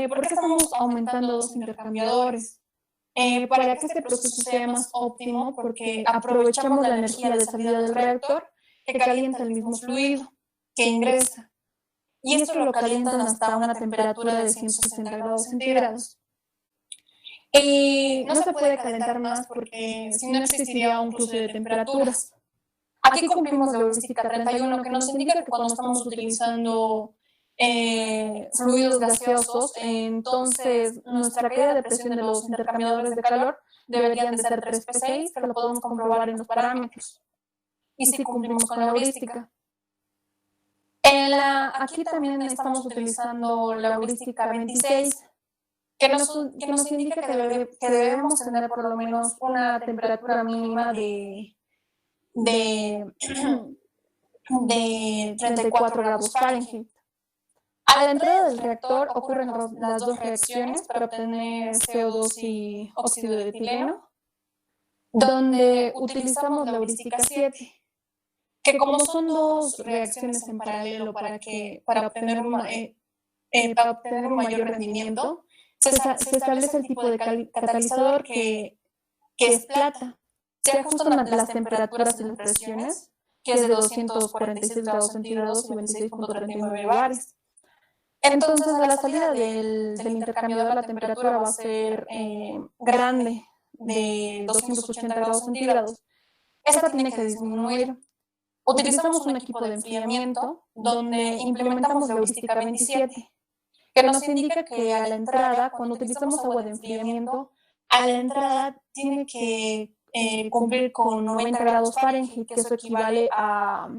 ¿Por qué estamos aumentando 2 intercambiadores? Para que este proceso sea más óptimo, porque aprovechamos la energía de salida del reactor que calienta el mismo fluido que ingresa. Y esto lo calientan hasta una temperatura de 160 grados centígrados. No se puede calentar más porque si no existiría un cruce de temperaturas. Aquí cumplimos la heurística 31, que nos indica que cuando estamos utilizando fluidos gaseosos, entonces nuestra caída de presión de los intercambiadores de calor deberían de ser 3P6, que lo podemos comprobar en los parámetros. Y si cumplimos con la heurística. Aquí también estamos utilizando la heurística 26, que nos indica que debemos tener por lo menos una temperatura mínima de 34 grados Fahrenheit. A la entrada del reactor ocurren las 2 reacciones para obtener CO2 y óxido de etileno, donde utilizamos la heurística 7, que como son 2 reacciones en paralelo para obtener un mayor rendimiento, se establece el tipo de catalizador que es plata. Se ajustan las temperaturas y las presiones, que es de 246 grados centígrados y 26.39 bares. Entonces, a la salida del intercambiador, la temperatura va a ser grande, de 280 grados centígrados. Esta tiene que disminuir. Utilizamos un equipo de enfriamiento donde implementamos la heurística 27, que nos indica que a la entrada, cuando utilizamos agua de enfriamiento, a la entrada tiene que cumplir con 90 grados Fahrenheit, que eso equivale a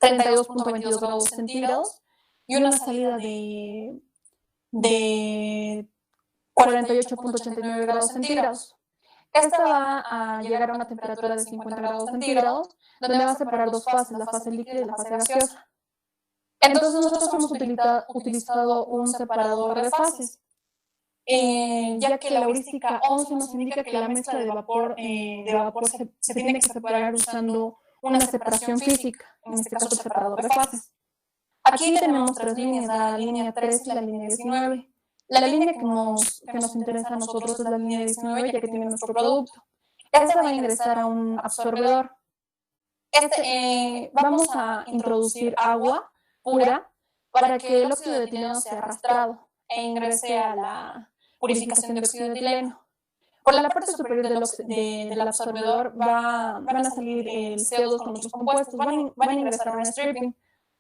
32.22 grados centígrados, y una salida de 48.89 grados centígrados. Esta va a llegar a una temperatura de 50 grados centígrados, donde va a separar 2 fases, la fase líquida y la fase gaseosa. Entonces nosotros hemos utilizado un separador de fases, ya que la heurística 11 nos indica que la mezcla de vapor se tiene que separar usando una separación física, en este caso el separador de fases. Aquí tenemos tres líneas, la línea 3 y la línea 19. La línea que nos interesa a nosotros es la línea 19, ya que tiene nuestro producto. Este va a ingresar a un absorbedor. Vamos a introducir agua pura para que el óxido de etileno sea arrastrado e ingrese a la purificación de óxido de etileno. Por la parte superior del absorbedor van a salir el CO2 con otros compuestos, van a ingresar a un stripping.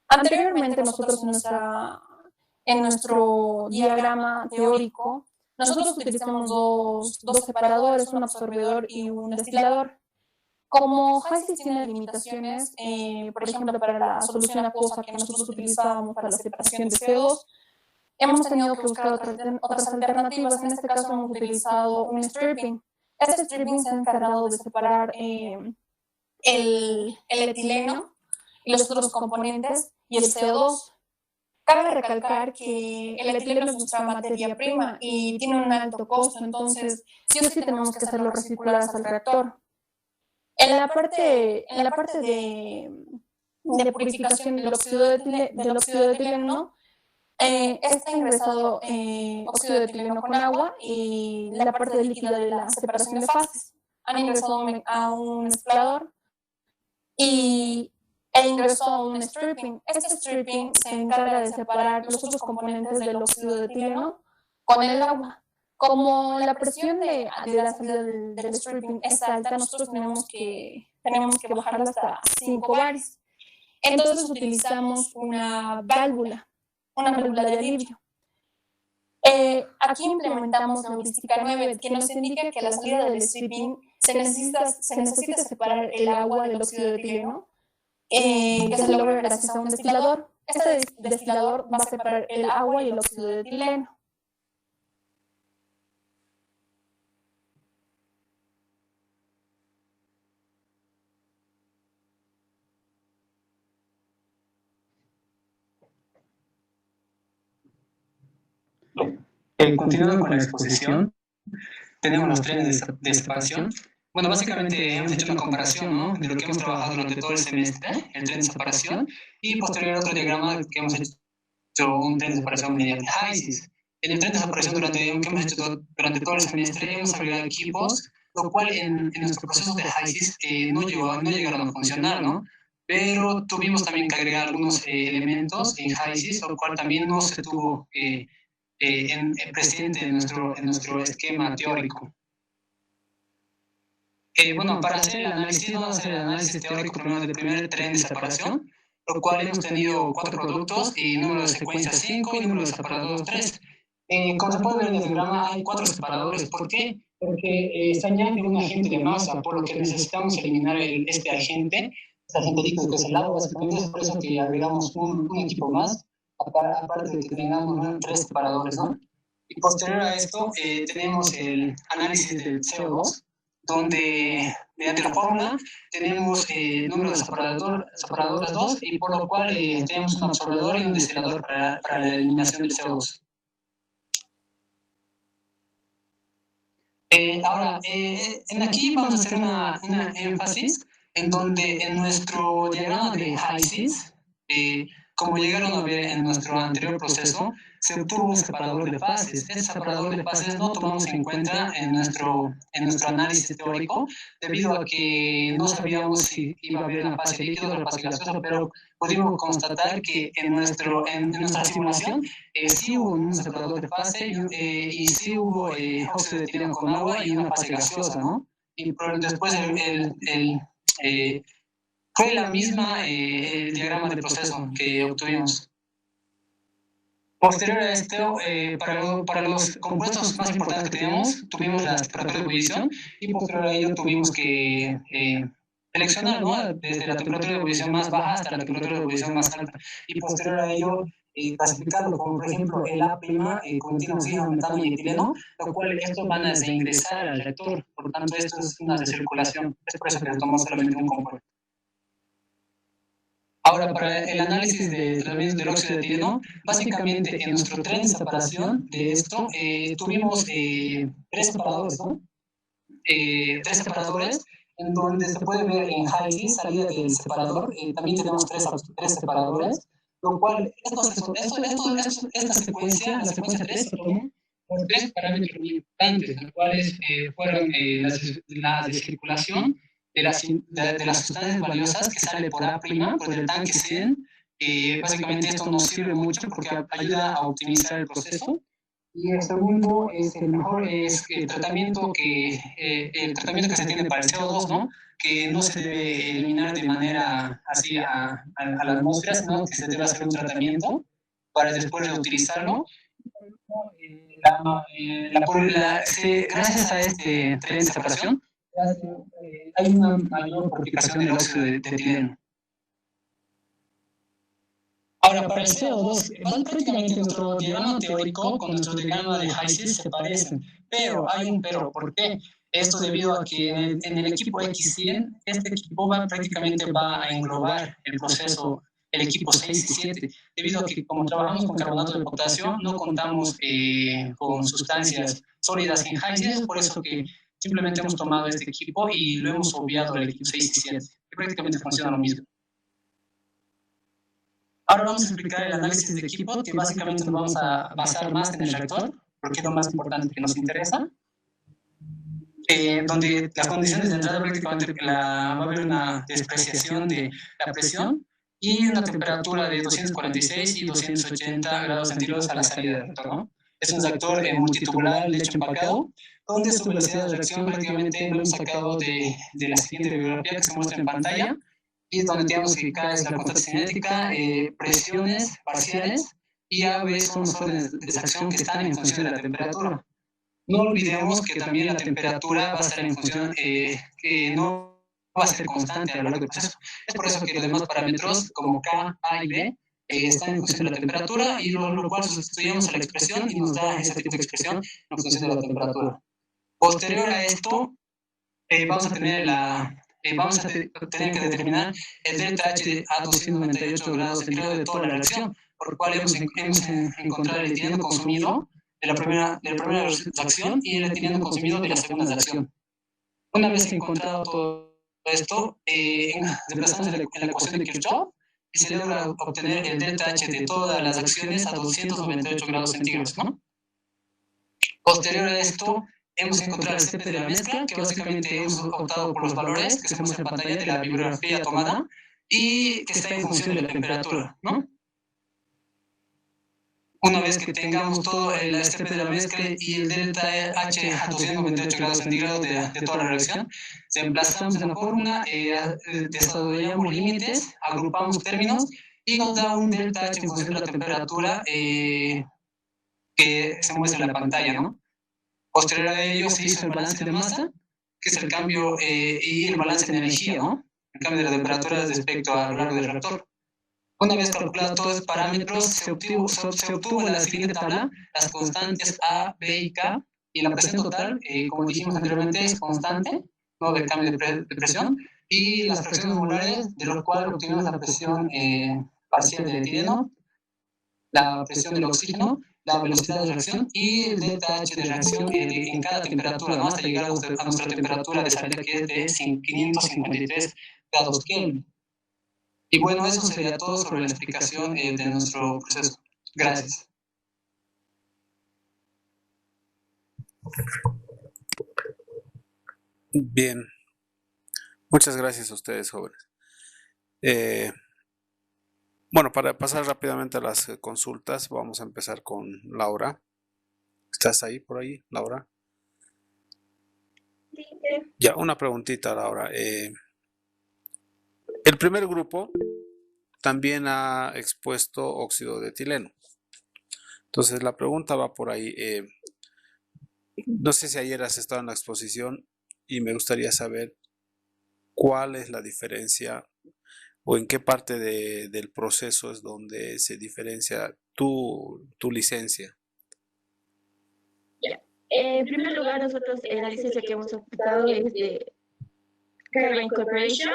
Anteriormente nosotros en nuestro diagrama teórico, nosotros utilizamos dos separadores, un absorbedor y un destilador. Como HYSYS tiene limitaciones, por ejemplo, para la solución acuosa que nosotros utilizábamos para la separación de CO2, hemos tenido que buscar otras alternativas. En este caso hemos utilizado un stripping. Este stripping se ha encargado de separar el etileno y los otros componentes y el CO2. Cabe recalcar que el etileno es nuestra materia prima y tiene un alto costo, entonces sí o sí tenemos que hacerlo reciclar hasta el reactor. En la parte de purificación del óxido de etileno, está ingresado óxido de etileno con agua y la parte líquida de la separación de fases. Han ingresado a un mezclador e ingresó a un stripping. Este stripping se encarga de separar los otros componentes del óxido de etileno con el agua. Como la presión de la salida del stripping es alta, nosotros tenemos que bajarla hasta 5 bares. Entonces utilizamos una válvula de alivio. Aquí implementamos la heurística 9, que nos indica que a la salida del stripping se necesita separar el agua del óxido de etileno, que se logra gracias a un destilador. Este destilador va a separar el agua y el óxido de etileno. Continuando con la exposición, tenemos los trenes de separación. Bueno, básicamente hemos hecho una comparación, ¿no?, de lo que hemos trabajado durante todo el semestre, el tren de separación, y posterior otro diagrama que hemos hecho un tren de separación mediante HYSYS. En el tren de separación que hemos hecho durante todo el semestre hemos desarrollado equipos, lo cual en nuestro proceso de HYSYS no llegaron a funcionar, ¿no? Pero tuvimos también que agregar algunos elementos en HYSYS, lo cual también no se tuvo presente en nuestro esquema teórico. Bueno, para hacer el análisis, vamos a hacer el análisis teórico primero del primer tren de separación, lo cual hemos tenido 4 productos y número de secuencia 5 y número de separadores 3. Como se puede ver en el diagrama, hay 4 separadores. ¿Por qué? Porque se añade un agente de masa, por lo que necesitamos eliminar este agente líquido que es el agua. Básicamente es por eso que agregamos un equipo más, aparte de que tengamos 3 separadores, ¿no? Y posterior a esto tenemos el análisis del CO2, donde mediante la fórmula tenemos número de separadores 2, y por lo cual tenemos un absorbedor y un destilador para la eliminación del CO2. Ahora, aquí vamos a hacer una énfasis en donde en nuestro diagrama de HYSYS, como llegaron a ver en nuestro anterior proceso, se obtuvo un separador de fases. Este separador de fases no tomamos en cuenta en nuestro análisis teórico, debido a que no sabíamos si iba a haber una fase líquida o una fase gaseosa, pero pudimos constatar que en nuestra simulación sí hubo un separador de fase y sí hubo óxido de etileno con agua y una fase gaseosa, ¿no? Y después fue la misma el diagrama de proceso que obtuvimos. Posterior a esto, para los compuestos más importantes que tuvimos la temperatura de ebullición, y posterior a ello tuvimos que seleccionar, ¿no?, desde la temperatura de ebullición más baja hasta la temperatura de ebullición más alta, y posterior a ello clasificarlo como, por ejemplo, el A' contiene oxígeno, metano y etileno, lo cual estos van a deingresar al reactor. Por lo tanto, esto es una recirculación. Es por eso que se tomó solamente un compuesto. Ahora, para el análisis de tratamiento del óxido de etileno, básicamente en nuestro tren de separación de esto, tuvimos 3 separadores, ¿no? 3 separadores, en donde se puede ver en Heisey, salida del separador, también tenemos 3 separadores, lo cual, esta secuencia, la secuencia 3, se tomó por 3 parámetros muy importantes, los cuales fueron la descirculación de las sustancias valiosas que sale por A', por el tanque 100. Básicamente esto nos sirve mucho porque ayuda a optimizar el proceso. Y el segundo es el mejor el tratamiento que se tiene para el CO2, ¿no? Que no se debe eliminar de manera así a la atmósfera, sino que se debe hacer un tratamiento para después reutilizarlo. Gracias a este tren de separación, hay una mayor purificación del óxido de etileno. Ahora, para el CO2, prácticamente nuestro diagrama teórico con nuestro diagrama de Heisey se parecen, pero hay un pero. ¿Por qué? Esto debido a que en el equipo X100, este equipo prácticamente va a englobar el proceso, el equipo 6 y 7, debido a que como trabajamos con carbonato de potasio, no contamos con sustancias sólidas en Heisey, por eso que simplemente hemos tomado este equipo y lo hemos obviado el equipo 6 y 7, que prácticamente funciona lo mismo. Ahora vamos a explicar el análisis de equipo, que básicamente nos vamos a basar más en el reactor, porque es lo más importante que nos interesa, donde las condiciones de entrada prácticamente va a haber una despreciación de la presión y una temperatura de 246 y 280 grados centígrados a la salida del reactor, ¿no? Es un reactor multitubular leche empacado, donde su velocidad de reacción prácticamente lo hemos sacado de la siguiente bibliografía que se muestra en pantalla, y donde tenemos que K es la constante cinética, presiones parciales y AB son los órdenes de reacción que están en función de la temperatura. No olvidemos que también la temperatura va a estar en función, que no va a ser constante a lo largo del proceso. Es por eso que los demás parámetros como K, A y B están en función de la temperatura, y lo cual sustituimos a la expresión y nos da ese tipo de expresión en función de la temperatura. Posterior a esto, vamos a tener que determinar el delta H a 298 grados centígrados de toda la reacción, por lo cual hemos encontrado el etileno consumido de la primera reacción y el etileno consumido de la segunda reacción. Una vez encontrado todo esto, reemplazamos en la ecuación de Kirchhoff y se logra obtener el delta H de todas las reacciones a 298 grados centígrados, ¿no? Posterior a esto, hemos encontrado el CP de la mezcla, que básicamente hemos optado por los valores que se muestran en pantalla de la bibliografía tomada y que está en función de la temperatura, ¿no? Una vez que tengamos todo el CP de la mezcla y el delta H a 298 grados centígrados de toda la reacción, reemplazamos en la fórmula, desarrollamos límites, agrupamos términos y nos da un delta H en función de la temperatura que se muestra en la pantalla, ¿no? Posterior a ello se hizo el balance de masa, que es el cambio, y el balance de energía, ¿no? El cambio de la temperatura respecto a lo largo del reactor. Una vez calculados todos los parámetros, se obtuvo en la siguiente tabla las constantes A, B y K, y la presión total, como dijimos anteriormente, es constante, no del cambio de presión, y las presiones molares, de lo cual obtuvimos la presión parcial del etileno, la presión del oxígeno, la velocidad de reacción y el delta H de reacción en cada temperatura, ¿no? Hasta llegar a nuestra temperatura de salida, que es de 553 grados Kelvin. Y bueno, eso sería todo sobre la explicación de nuestro proceso. Gracias. Bien. Muchas gracias a ustedes, jóvenes. Bueno, para pasar rápidamente a las consultas, vamos a empezar con Laura. ¿Estás ahí por ahí, Laura? Sí. Ya, una preguntita, Laura. El primer grupo también ha expuesto óxido de etileno. Entonces la pregunta va por ahí. No sé si ayer has estado en la exposición y me gustaría saber cuál es la diferencia o en qué parte del proceso es donde se diferencia tu licencia. En primer lugar, nosotros la licencia que hemos aplicado es de Carbine Corporation.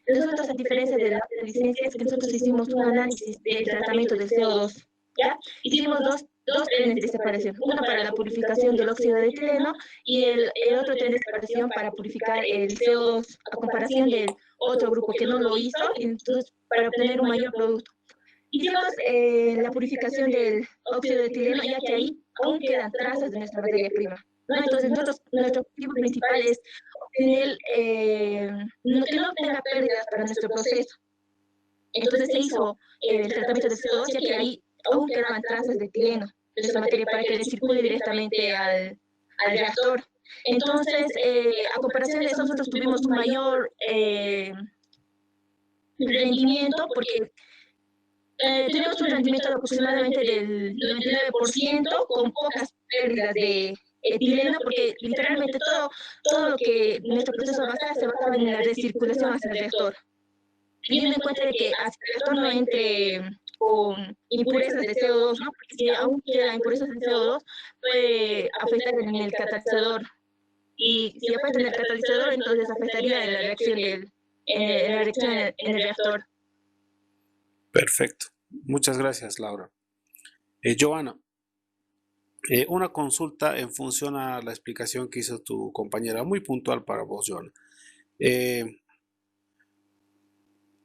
Nosotros, a diferencia de la licencia, es que nosotros hicimos un análisis del tratamiento del CO2, ¿ya? Hicimos dos trenes de separación, uno para la purificación del óxido de etileno y el otro tren de separación para purificar el CO2, a comparación del otro grupo que no lo hizo, entonces para obtener un mayor producto. Hicimos la purificación del óxido de etileno, ya que ahí aún quedan trazas de nuestra materia prima, ¿no? Entonces, nuestro objetivo principal es obtener, que no tenga pérdidas para nuestro proceso. Entonces se hizo el tratamiento de CO2, ya que ahí aún quedaban trazas de etileno de esta materia para que le circule directamente al reactor. Entonces, a comparación de eso, nosotros tuvimos un mayor rendimiento, porque tenemos un rendimiento de aproximadamente del 99% con pocas pérdidas de etileno, porque literalmente todo lo que nuestro proceso se basaba en la recirculación hacia el reactor. Teniendo en cuenta de que hacia el reactor no entre con impurezas de CO2, ¿no? Porque si aún queda impurezas de CO2, puede afectar en el catalizador. Y si afecta en el catalizador, entonces afectaría en la reacción en el reactor. Perfecto. Muchas gracias, Laura. Joana, una consulta en función a la explicación que hizo tu compañera, muy puntual para vos, Joana.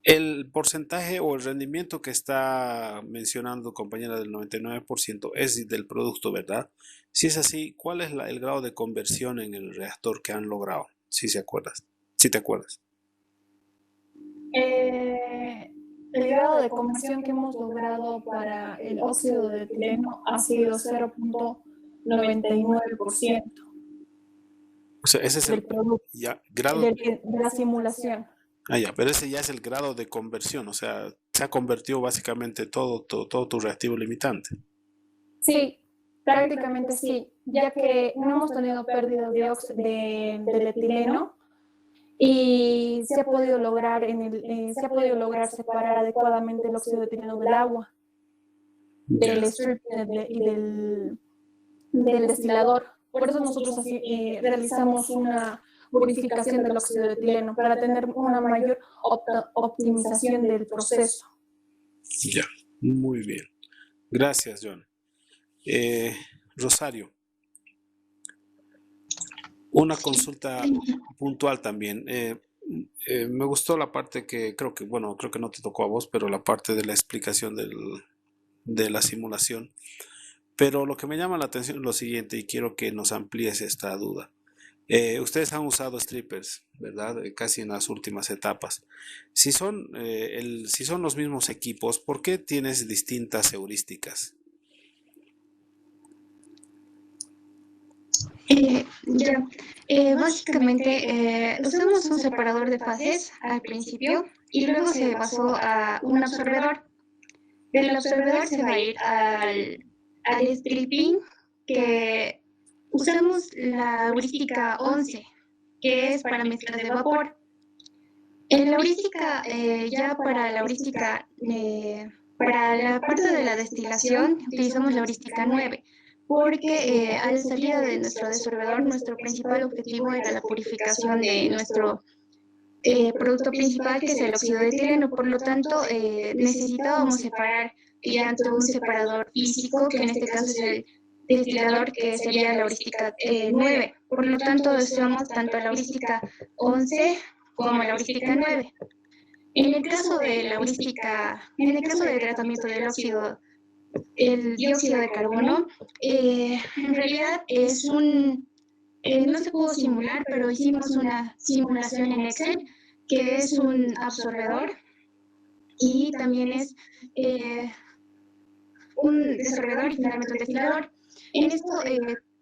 El porcentaje o el rendimiento que está mencionando compañera del 99% es del producto, ¿verdad? Si es así, ¿cuál es el grado de conversión en el reactor que han logrado? Si te acuerdas. El grado de conversión que hemos logrado para el óxido de etileno ha sido 0.99%. O sea, ese es el producto, grado de la simulación. Pero ese ya es el grado de conversión, o sea, se ha convertido básicamente todo tu reactivo limitante. Sí, prácticamente sí, ya que no hemos tenido pérdida del etileno y se ha podido lograr separar adecuadamente el óxido de etileno del agua, del strip y del destilador. Por eso nosotros realizamos una purificación del óxido de etileno para tener una mayor optimización del proceso. Ya, muy bien. Gracias, John. Rosario, una consulta puntual también. Me gustó la parte que creo que no te tocó a vos, pero la parte de la explicación de la simulación. Pero lo que me llama la atención es lo siguiente, y quiero que nos amplíes esta duda. Ustedes han usado strippers, ¿verdad? Casi en las últimas etapas. Si son los mismos equipos, ¿por qué tienes distintas heurísticas? Básicamente usamos un separador de fases al principio y luego se pasó a un absorbedor. Del absorbedor se va a ir al stripping, que usamos la heurística 11, que es para mezclas de vapor. En la heurística, para la parte de la destilación, utilizamos la heurística 9, porque a la salida de nuestro desorbedor, nuestro principal objetivo era la purificación de nuestro producto principal, que es el óxido de etileno. Por lo tanto, necesitábamos separar mediante un separador físico, que en este caso es el destilador, que sería la heurística 9. Por lo tanto, usamos tanto la heurística 11 como la heurística 9. En el caso del tratamiento del el dióxido de carbono, en realidad no se pudo simular, pero hicimos una simulación en Excel, que es un absorbedor y también es un desorbedor y finalmente un destilador. En esto,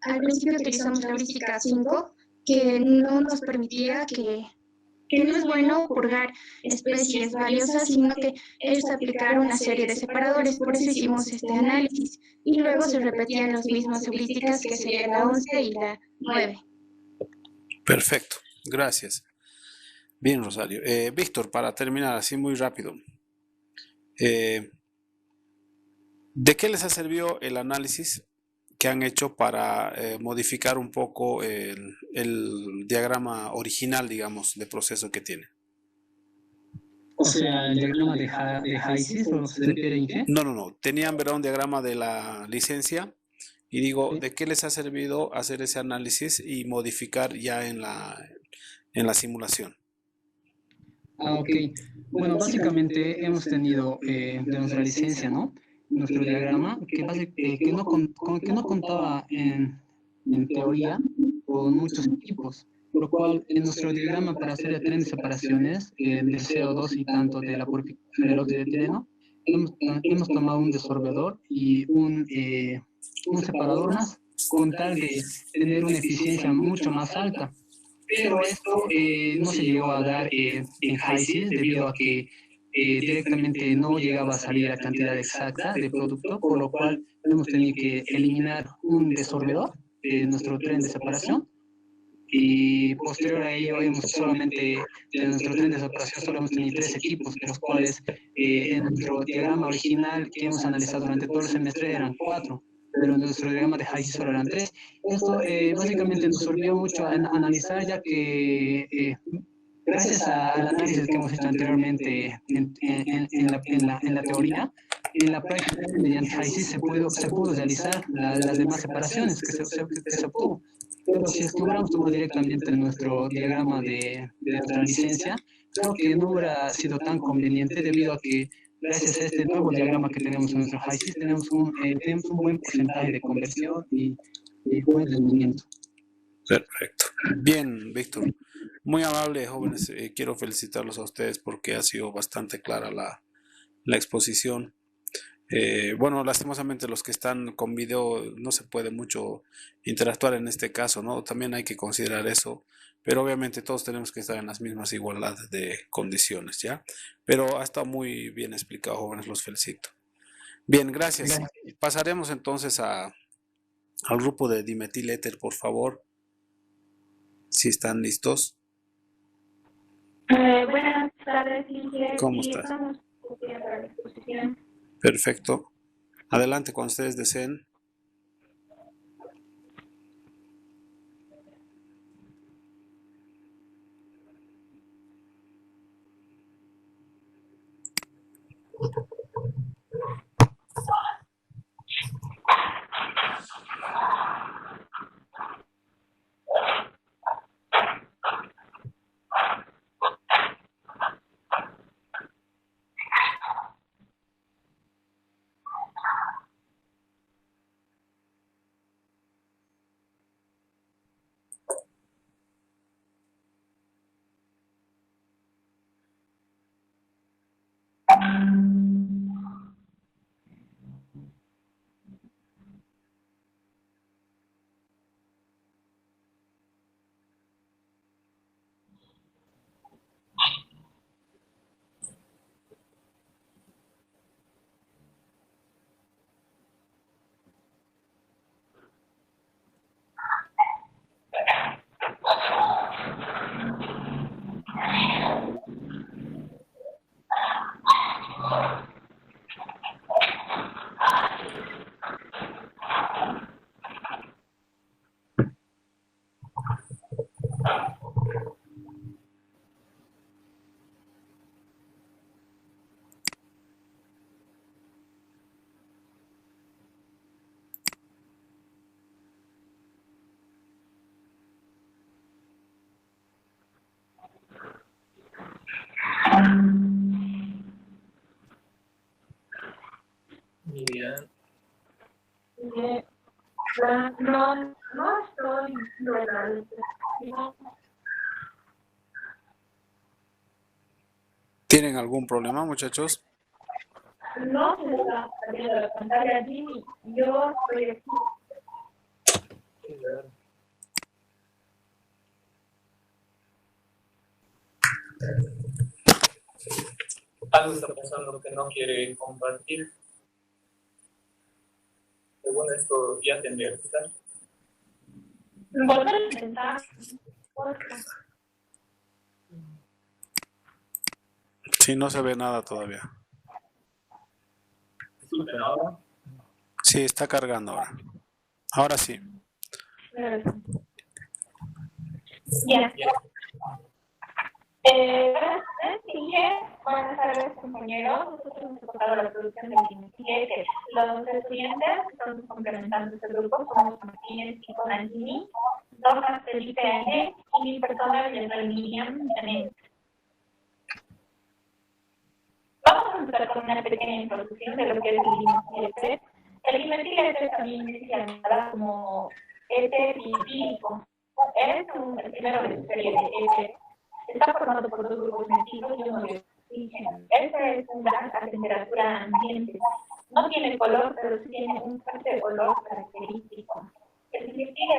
al principio utilizamos la heurística 5, que no nos permitía que no es bueno purgar especies valiosas, sino que es aplicar una serie de separadores. Por eso hicimos este análisis. Y luego se repetían las mismas heurísticas, que serían la 11 y la 9. Perfecto, gracias. Bien, Rosario. Víctor, para terminar así muy rápido, ¿de qué les ha servido el análisis que han hecho para modificar un poco el diagrama original, digamos, de proceso que tiene? O sea, el diagrama de HYSYS, ¿o se refiere en qué? No. Tenían, ¿verdad? Un diagrama de la licencia y digo, Sí. ¿de qué les ha servido hacer ese análisis y modificar ya en la simulación? Ok. Bueno, básicamente hemos tenido de nuestra licencia, ¿no? Nuestro diagrama, que no contaba en teoría con muchos equipos, por lo cual en nuestro diagrama para hacer el tren de separaciones de CO2 y tanto de la purificación del óxido de etileno, hemos tomado un desorbedor y un separador más, con tal de tener una eficiencia mucho más alta. Pero esto no se llegó a dar en HYSYS debido a que directamente no llegaba a salir la cantidad exacta de producto, por lo cual hemos tenido que eliminar un desorbedor de nuestro tren de separación y posterior a ello de nuestro tren de separación solo hemos tenido 3 equipos, de los cuales en nuestro diagrama original que hemos analizado durante todo el semestre eran 4, pero en nuestro diagrama de HYSYS solo eran 3. Esto básicamente nos sirvió mucho a analizar, ya que gracias al análisis que hemos hecho anteriormente en la teoría, en la práctica mediante HYSYS se pudo realizar las demás separaciones que se obtuvo. Pero si es que hubiéramos tomado directamente nuestro diagrama de nuestra licencia, creo que no hubiera sido tan conveniente debido a que gracias a este nuevo diagrama que tenemos en nuestro HYSYS tenemos un buen porcentaje de conversión y buen rendimiento. Perfecto. Bien, Víctor. Muy amable, jóvenes. Quiero felicitarlos a ustedes porque ha sido bastante clara la exposición. Bueno, lastimosamente los que están con video no se puede mucho interactuar en este caso, ¿no? También hay que considerar eso, pero obviamente todos tenemos que estar en las mismas igualdades de condiciones, ¿ya? Pero ha estado muy bien explicado, jóvenes, los felicito. Bien, gracias. Pasaremos entonces al grupo de dimetiléter, por favor, si están listos. Buenas tardes, Ligia. ¿Cómo estás? Estamos para la exposición. Perfecto. Adelante cuando ustedes deseen. Bien. No estoy buena. ¿Tienen algún problema, muchachos? No se está saliendo la pantalla allí. Yo estoy aquí. Algo está pasando que no quiere compartir. Según esto, ya tendría que estar. Volver a intentar. Sí, no se ve nada todavía. ¿Disculpen ahora? Sí, está cargando ahora. Ahora sí. Ya. Buenas tardes, compañeros. Nosotros hemos tocado la producción del dimetil. Los estudiantes estamos complementando este grupo. Somos Martínez y Conantini, Rojas, Felipe Aine y mi persona, Miriam Janet. Vamos a empezar con una pequeña introducción de lo que es el dimetil. El dimetil también es llamado como éter etílico. Es el primero de la serie de éter. Está formado por dos grupos metílicos y uno de oxígeno. Este es un gas a temperatura ambiente. No tiene color, pero sí tiene un fuerte olor característico. El dimetil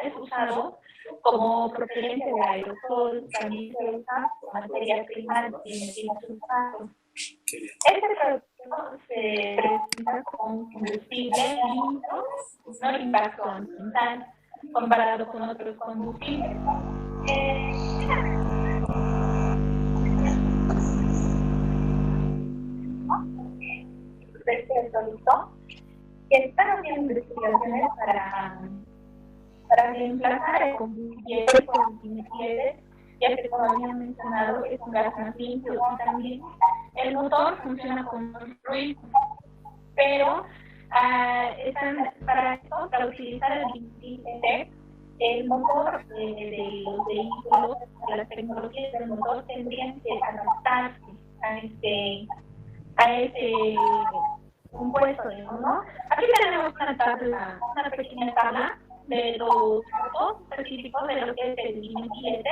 es usado como propelente de aerosol, también se usa como materia prima de sulfato. Este producto se presenta como combustible limpio, no impacto ambiental, comparado con otros combustibles. Este producto que están haciendo investigaciones para reemplazar el combustible con dimetiles, ya que como había mencionado es un gas más limpio y también el motor funciona con ruido, pero para utilizar el dimetil, el motor de los vehículos, las tecnologías del motor tendrían que adaptarse a ese compuesto, ¿no? Aquí tenemos una pequeña tabla de los puntos específicos de lo que es el dimetil.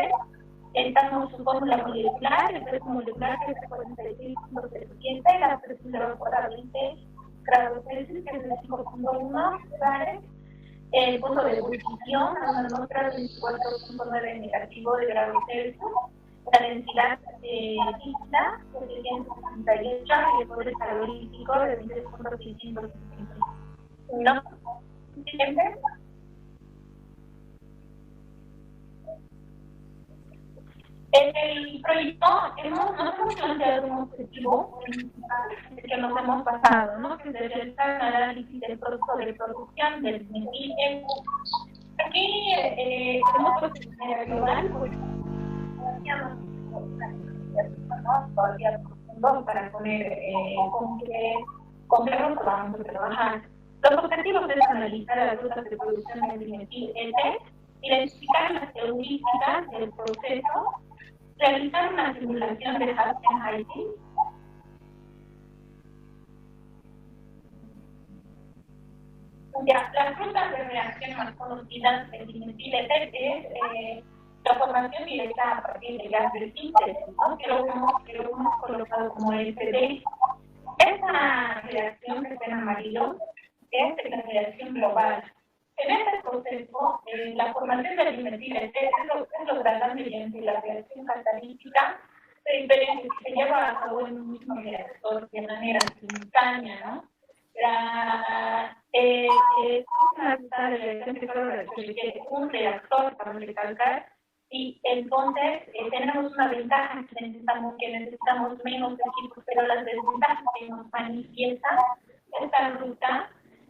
Estamos su fórmula molecular, el peso molecular que es 46.7, la presión evaporativa 20 grados Celsius, que es de 5.1 bares. El punto de ebullición a una muestra de 24.9 negativo de grados Celsius, la densidad líquida de 768 y el poder calorífico de 20.650. ¿No? ¿Entiendes? En el proyecto nos hemos planteado un objetivo que nos hemos basado, ¿no? Que se realiza el análisis del producto de producción del dimetil. Aquí hemos puesto de manera global, pues, todavía para poner con qué ruta vamos a trabajar. Los objetivos es analizar las rutas de producción del dimetil, identificar las heurísticas del proceso, realizar una simulación de Hagen-Heiting, las rutas de reacción más conocidas del dimetil es la formación directa a partir de gas de síntesis, ¿no? que lo hemos colocado como SD. Esa reacción que está en amarillo es la reacción global. En este proceso, la formación del dimetil es lograda mediante la reacción catalítica que se lleva a cabo en un mismo reactor de manera simultánea, ¿no? Es una reacción que solo requiere un reactor para recalcar, y entonces tenemos una ventaja que necesitamos menos equipos, pero las desventajas que nos manifiesta esta ruta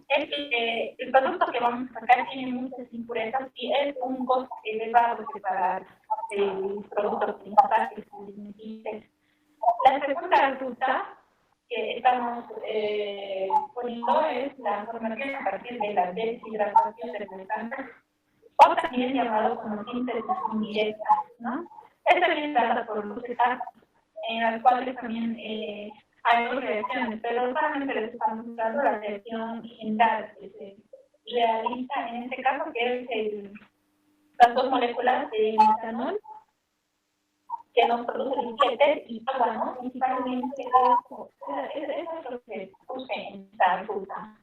es que el producto que vamos a sacar tiene muchas impurezas y es un costo elevado separar el producto principal, que es el dimetil. La segunda ruta que estamos poniendo es la formación a partir de la deshidratación del metano, o también llamado como síntesis indirecta, ¿no? Esta viene dada por dos etapas, en las cuales también hay dos reacciones, pero solamente les estamos usando la reacción general que se realiza en este caso, que es las dos moléculas de metanol que nos produce el dimetil y agua, ¿no? Principalmente eso es lo que puse en esta ruta.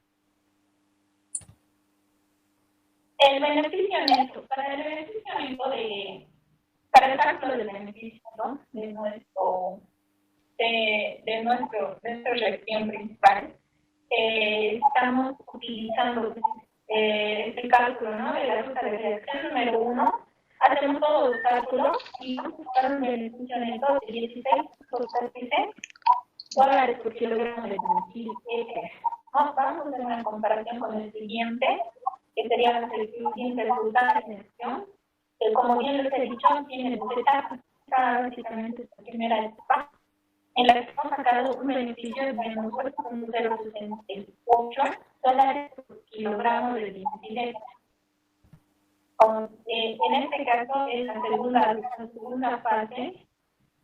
El beneficio neto, para el beneficio neto para el cálculo del beneficio, ¿no? de nuestra reacción principal, estamos utilizando este cálculo, ¿no? De la ruta de reacción número 1. Hacemos todos los cálculos y vamos a buscar un beneficio neto de $16.36 por kilogramo de dimetil. Vamos a hacer una comparación con el siguiente, que sería el siguiente resultado de reacción, que como bien les he dicho, tiene dos etapas. está básicamente esta primera etapa, en la que hemos sacado un beneficio de menos 8.068 dólares por kilogramo de bienestar. En este caso es la segunda fase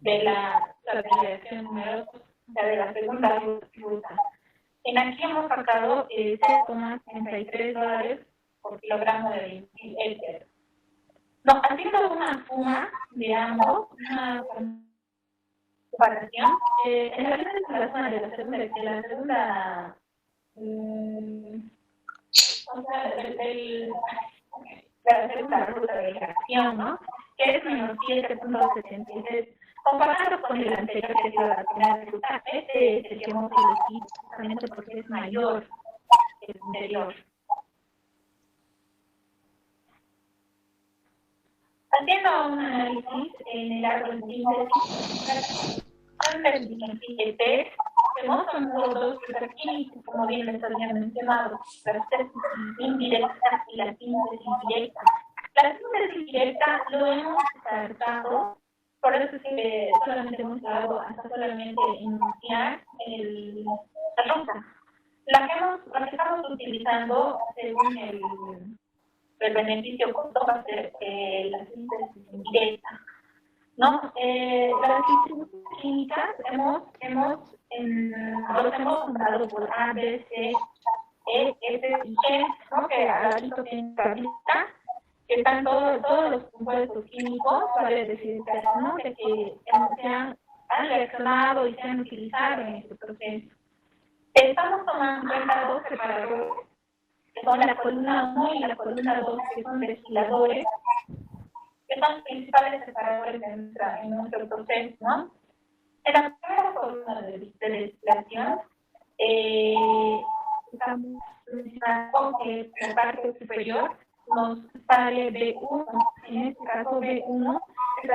de la reacción número 2, o sea, de la segunda ruta. En aquí hemos sacado 0,33 dólares por kilogramo de bienestar. No, haciendo una suma de ambos, una comparación, en realidad es la zona de la segunda, o sea, la segunda ruta de reacción, ¿no? Que es menos 7.76. Comparado con el anterior, que es la primera ruta, este es el que hemos elegido justamente porque es mayor que el anterior. Haciendo un análisis en el árbol de síntesis, tenemos dos rutas químicas, como bien les había mencionado, la síntesis indirecta y la síntesis directa. La síntesis directa lo hemos descartado, por eso es que solamente hemos dado hasta solamente iniciar la ruta. La que estamos utilizando según el beneficio costo va a ser la síntesis indirecta, ¿no? Las distribuciones químicas los hemos nombrado por A, B, C, E, F y G, ¿no? Que al ladito tienen tablita, que están todos los compuestos químicos, vale decir, ¿no? De que han reaccionado y se han utilizado en este proceso. Estamos tomando en cuenta dos separadores, que son la columna 1 y la columna 2, que son destiladores, que son principales separadores en nuestro proceso, ¿no? En la primera columna de destilación, estamos mencionando que la parte superior nos sale B1, en este caso B1 es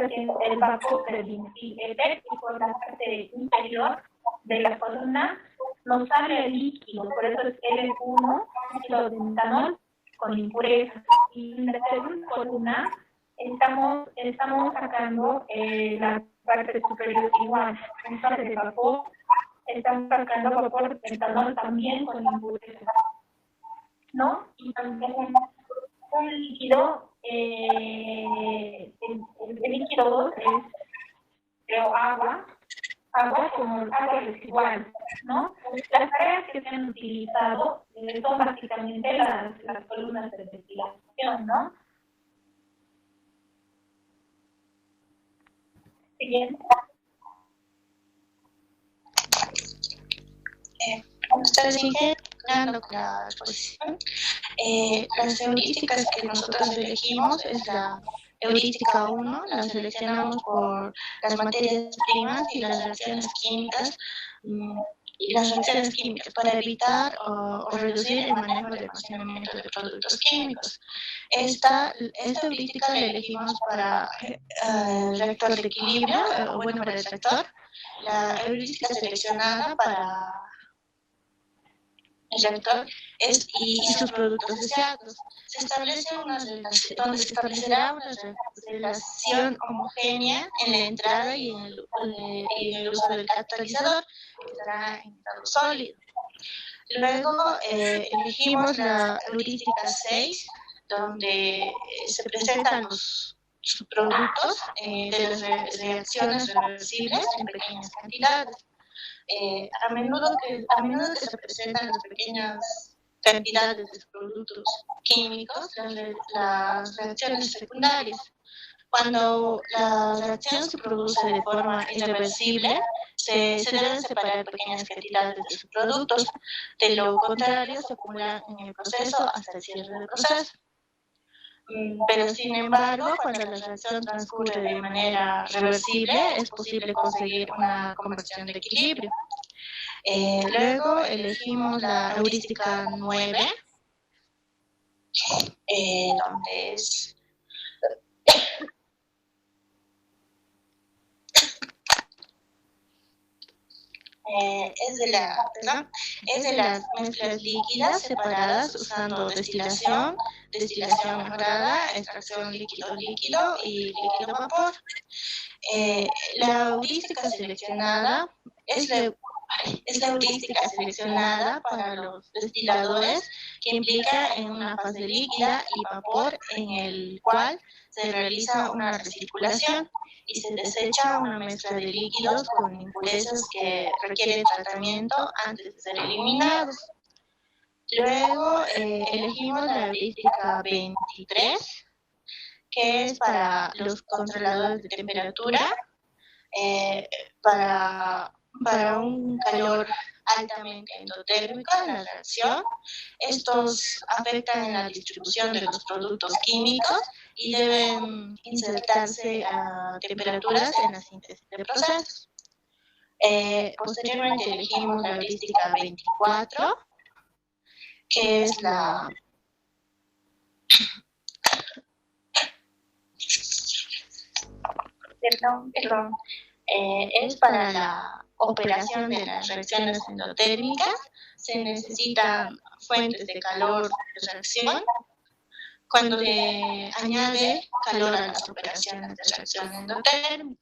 el vapor del bienestar, y por la parte inferior de la columna nos sale el líquido, por eso es L1, líquido de metanol con impurezas. Y en la segunda columna estamos sacando la parte superior igual, entonces de vapor, estamos sacando vapor de metanol también con impurezas, ¿no? Y también un líquido, el líquido 2 es, creo, agua como agua residual, ¿no? Las tareas que se han utilizado son básicamente las columnas de destilación, ¿no? Siguiente. Como ustedes dije, terminando con la exposición, las heurísticas que nosotros elegimos es la heurística 1, la seleccionamos por las materias primas y las reacciones químicas para evitar o reducir el manejo de almacenamiento de productos químicos. Esta heurística la elegimos para el reactor de equilibrio, para el reactor. La heurística seleccionada para el reactor y sus productos deseados. Se establece donde se establecerá una relación homogénea en la entrada y en el uso del catalizador, que estará en estado sólido. Luego elegimos la heurística 6, donde se presentan los subproductos de las reacciones reversibles en pequeñas cantidades. A menudo que se presentan las pequeñas cantidades de productos químicos, las reacciones secundarias. Cuando la reacción se produce de forma irreversible, se deben separar pequeñas cantidades de sus productos. De lo contrario, se acumulan en el proceso hasta el cierre del proceso. Pero sin embargo, cuando la reacción transcurre de manera reversible, es posible conseguir una conversión de equilibrio. Luego elegimos la heurística 9, donde es es de las mezclas líquidas separadas usando destilación mejorada, extracción líquido-líquido y líquido-vapor. La heurística seleccionada es la heurística seleccionada para los destiladores que implica en una fase líquida y vapor en el cual se realiza una recirculación y se desecha una mezcla de líquidos con impurezas que requieren tratamiento antes de ser eliminados. Luego elegimos la heurística 23, que es para los controladores de temperatura, para un calor altamente endotérmico en la reacción. Estos afectan en la distribución de los productos químicos y deben insertarse a temperaturas en la síntesis de procesos. Posteriormente elegimos la heurística 24, que es la es para la operación de las reacciones endotérmicas. Se necesitan fuentes de calor de reacción cuando se añade calor a las operaciones de reacción endotérmica,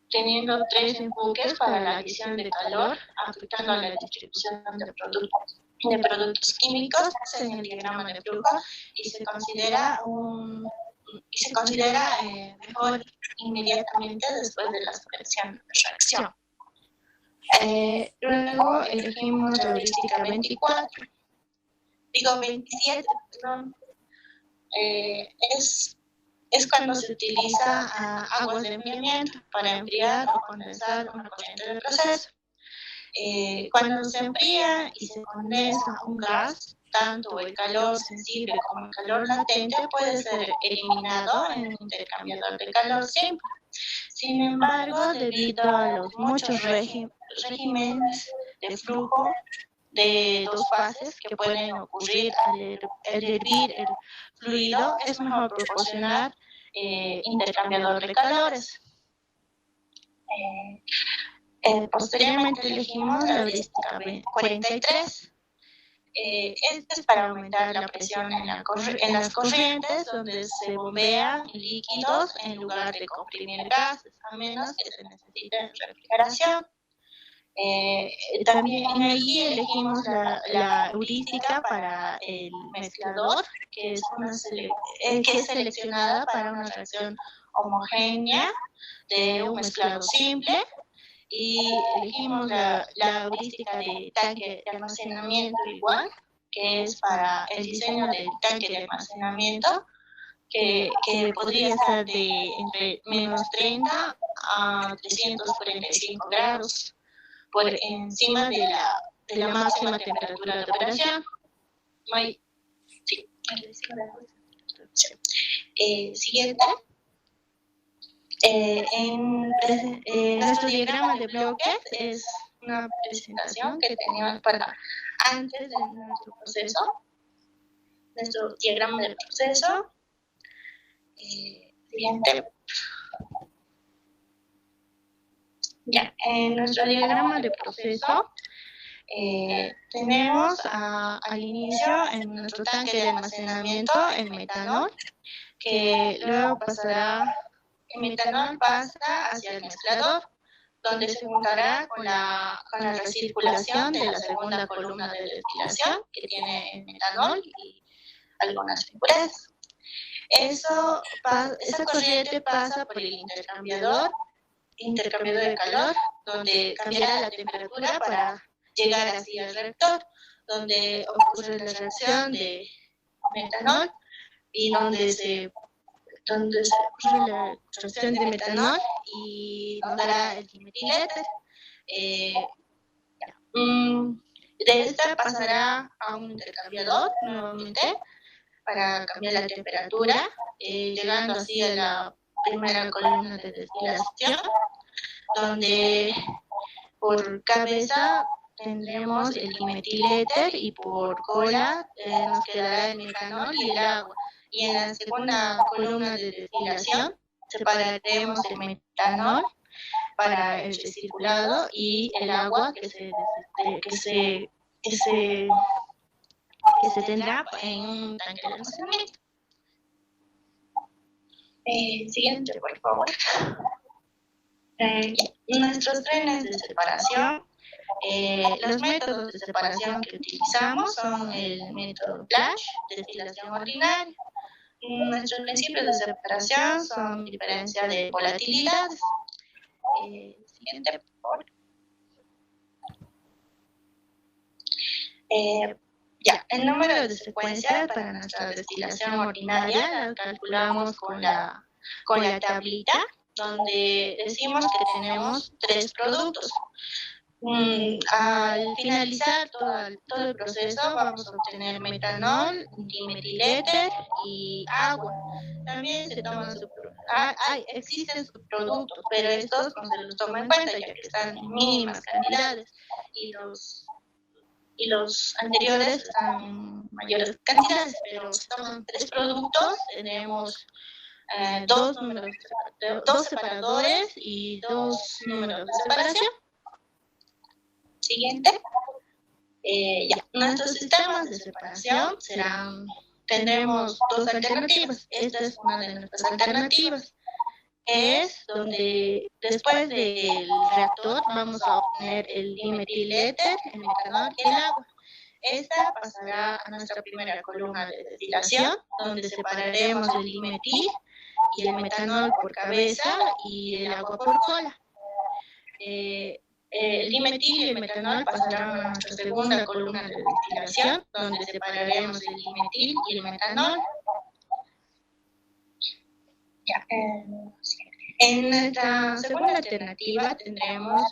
teniendo 3 enfoques para la adición de calor, afectando a la distribución de productos químicos en el diagrama de flujo, y se considera mejor inmediatamente después de la operación de reacción. Luego elegimos la heurística 27, es cuando se utiliza aguas de enfriamiento para enfriar o condensar una corriente de proceso. Cuando se enfría y se condensa un gas, tanto el calor sensible como el calor latente puede ser eliminado en un intercambiador de calor simple. Sin embargo, debido a los muchos regímenes de flujo de 2 fases que pueden ocurrir al hervir el fluido, es mejor proporcionar intercambiador de calores. Posteriormente elegimos la heurística 43. Este es para aumentar la presión en las corrientes, donde se bombean líquidos en lugar de comprimir gases, a menos que se necesite refrigeración. También allí elegimos la heurística para el mezclador, que es seleccionada para una reacción homogénea de un mezclado simple. Y elegimos la heurística de tanque de almacenamiento igual, que es para el diseño del tanque de almacenamiento, que podría ser de entre menos 30 a 345 grados por encima de la máxima temperatura de operación. Siguiente. En nuestro diagrama de bloques es una presentación que teníamos para antes de nuestro proceso, nuestro diagrama del proceso. Siguiente. Ya, en nuestro diagrama de proceso tenemos al inicio en nuestro tanque de almacenamiento el metanol, que luego pasará. El metanol pasa hacia el mezclador, donde se juntará con la recirculación de la segunda columna de destilación que tiene el metanol y algunas impurezas. Esa corriente pasa por el intercambiador de calor, donde cambiará la temperatura para llegar así al reactor, donde ocurre la reacción de metanol y donde se ocurre la reacción de metanol y nos dará el dimetiléter. De esta pasará a un intercambiador nuevamente para cambiar la temperatura, llegando así a la primera columna de destilación, donde por cabeza tendremos el dimetiléter y por cola nos quedará el metanol y el agua. Y en la segunda columna de destilación separaremos el metanol para el recirculado y el agua que se tendrá en un tanque de almacenamiento. Siguiente, por favor. Nuestros trenes de separación. Los métodos de separación que utilizamos son el método Flash, destilación ordinaria. Nuestros principios de separación son diferencia de volatilidades. Siguiente, por favor. El número de secuencias para nuestra destilación ordinaria la calculamos con la tablita, donde decimos que tenemos 3 productos. Al finalizar todo el proceso vamos a obtener metanol, dimetiléter y agua. También se toman existen subproductos, pero estos no se los toma en cuenta ya que están en mínimas cantidades y los anteriores están en mayores cantidades, pero se toman 3 productos. Tenemos 2 separadores y 2 números de separación. Siguiente. Nuestros sistemas de separación tendremos 2 alternativas. Esta es una de nuestras alternativas. Es donde después del reactor vamos a obtener el dimetiléter, el metanol y el agua. Esta pasará a nuestra primera columna de destilación, donde separaremos el dimetil y el metanol por cabeza y el agua por cola. El dimetil y el metanol pasarán a nuestra segunda columna de destilación, donde separaremos el dimetil y el metanol. En nuestra segunda alternativa tendremos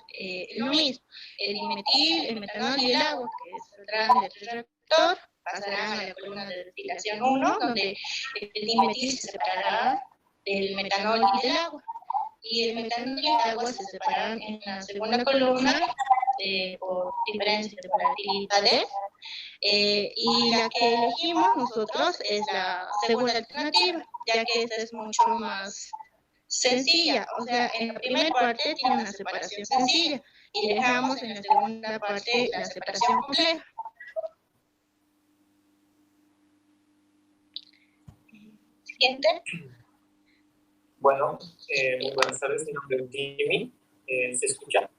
lo mismo, el dimetil, el metanol y el agua, que saldrán del reactor, pasarán a la columna de destilación 1, donde el dimetil se separará del metanol y del agua. Y el metanol y el agua se separan en la segunda columna por diferencia de volatilidades. Y la que elegimos nosotros es la segunda alternativa, ya que esta es mucho más sencilla. O sea, en la primera parte tiene una separación sencilla y dejamos en la segunda parte la separación compleja. Siguiente. Bueno, muy buenas tardes, mi nombre es Jimmy. ¿Se escucha?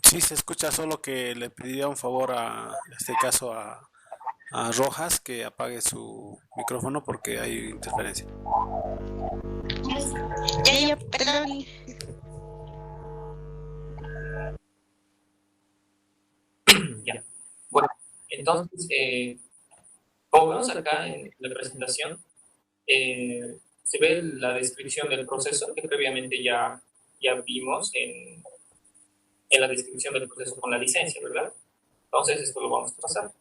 Sí, se escucha, solo que le pediría un favor en este caso a Rojas que apague su micrófono porque hay interferencia. Perdón. Ya. Bueno, entonces, como vemos acá en la presentación, se ve la descripción del proceso que previamente ya vimos en la descripción del proceso con la licencia, ¿verdad? Entonces, esto lo vamos a trazar.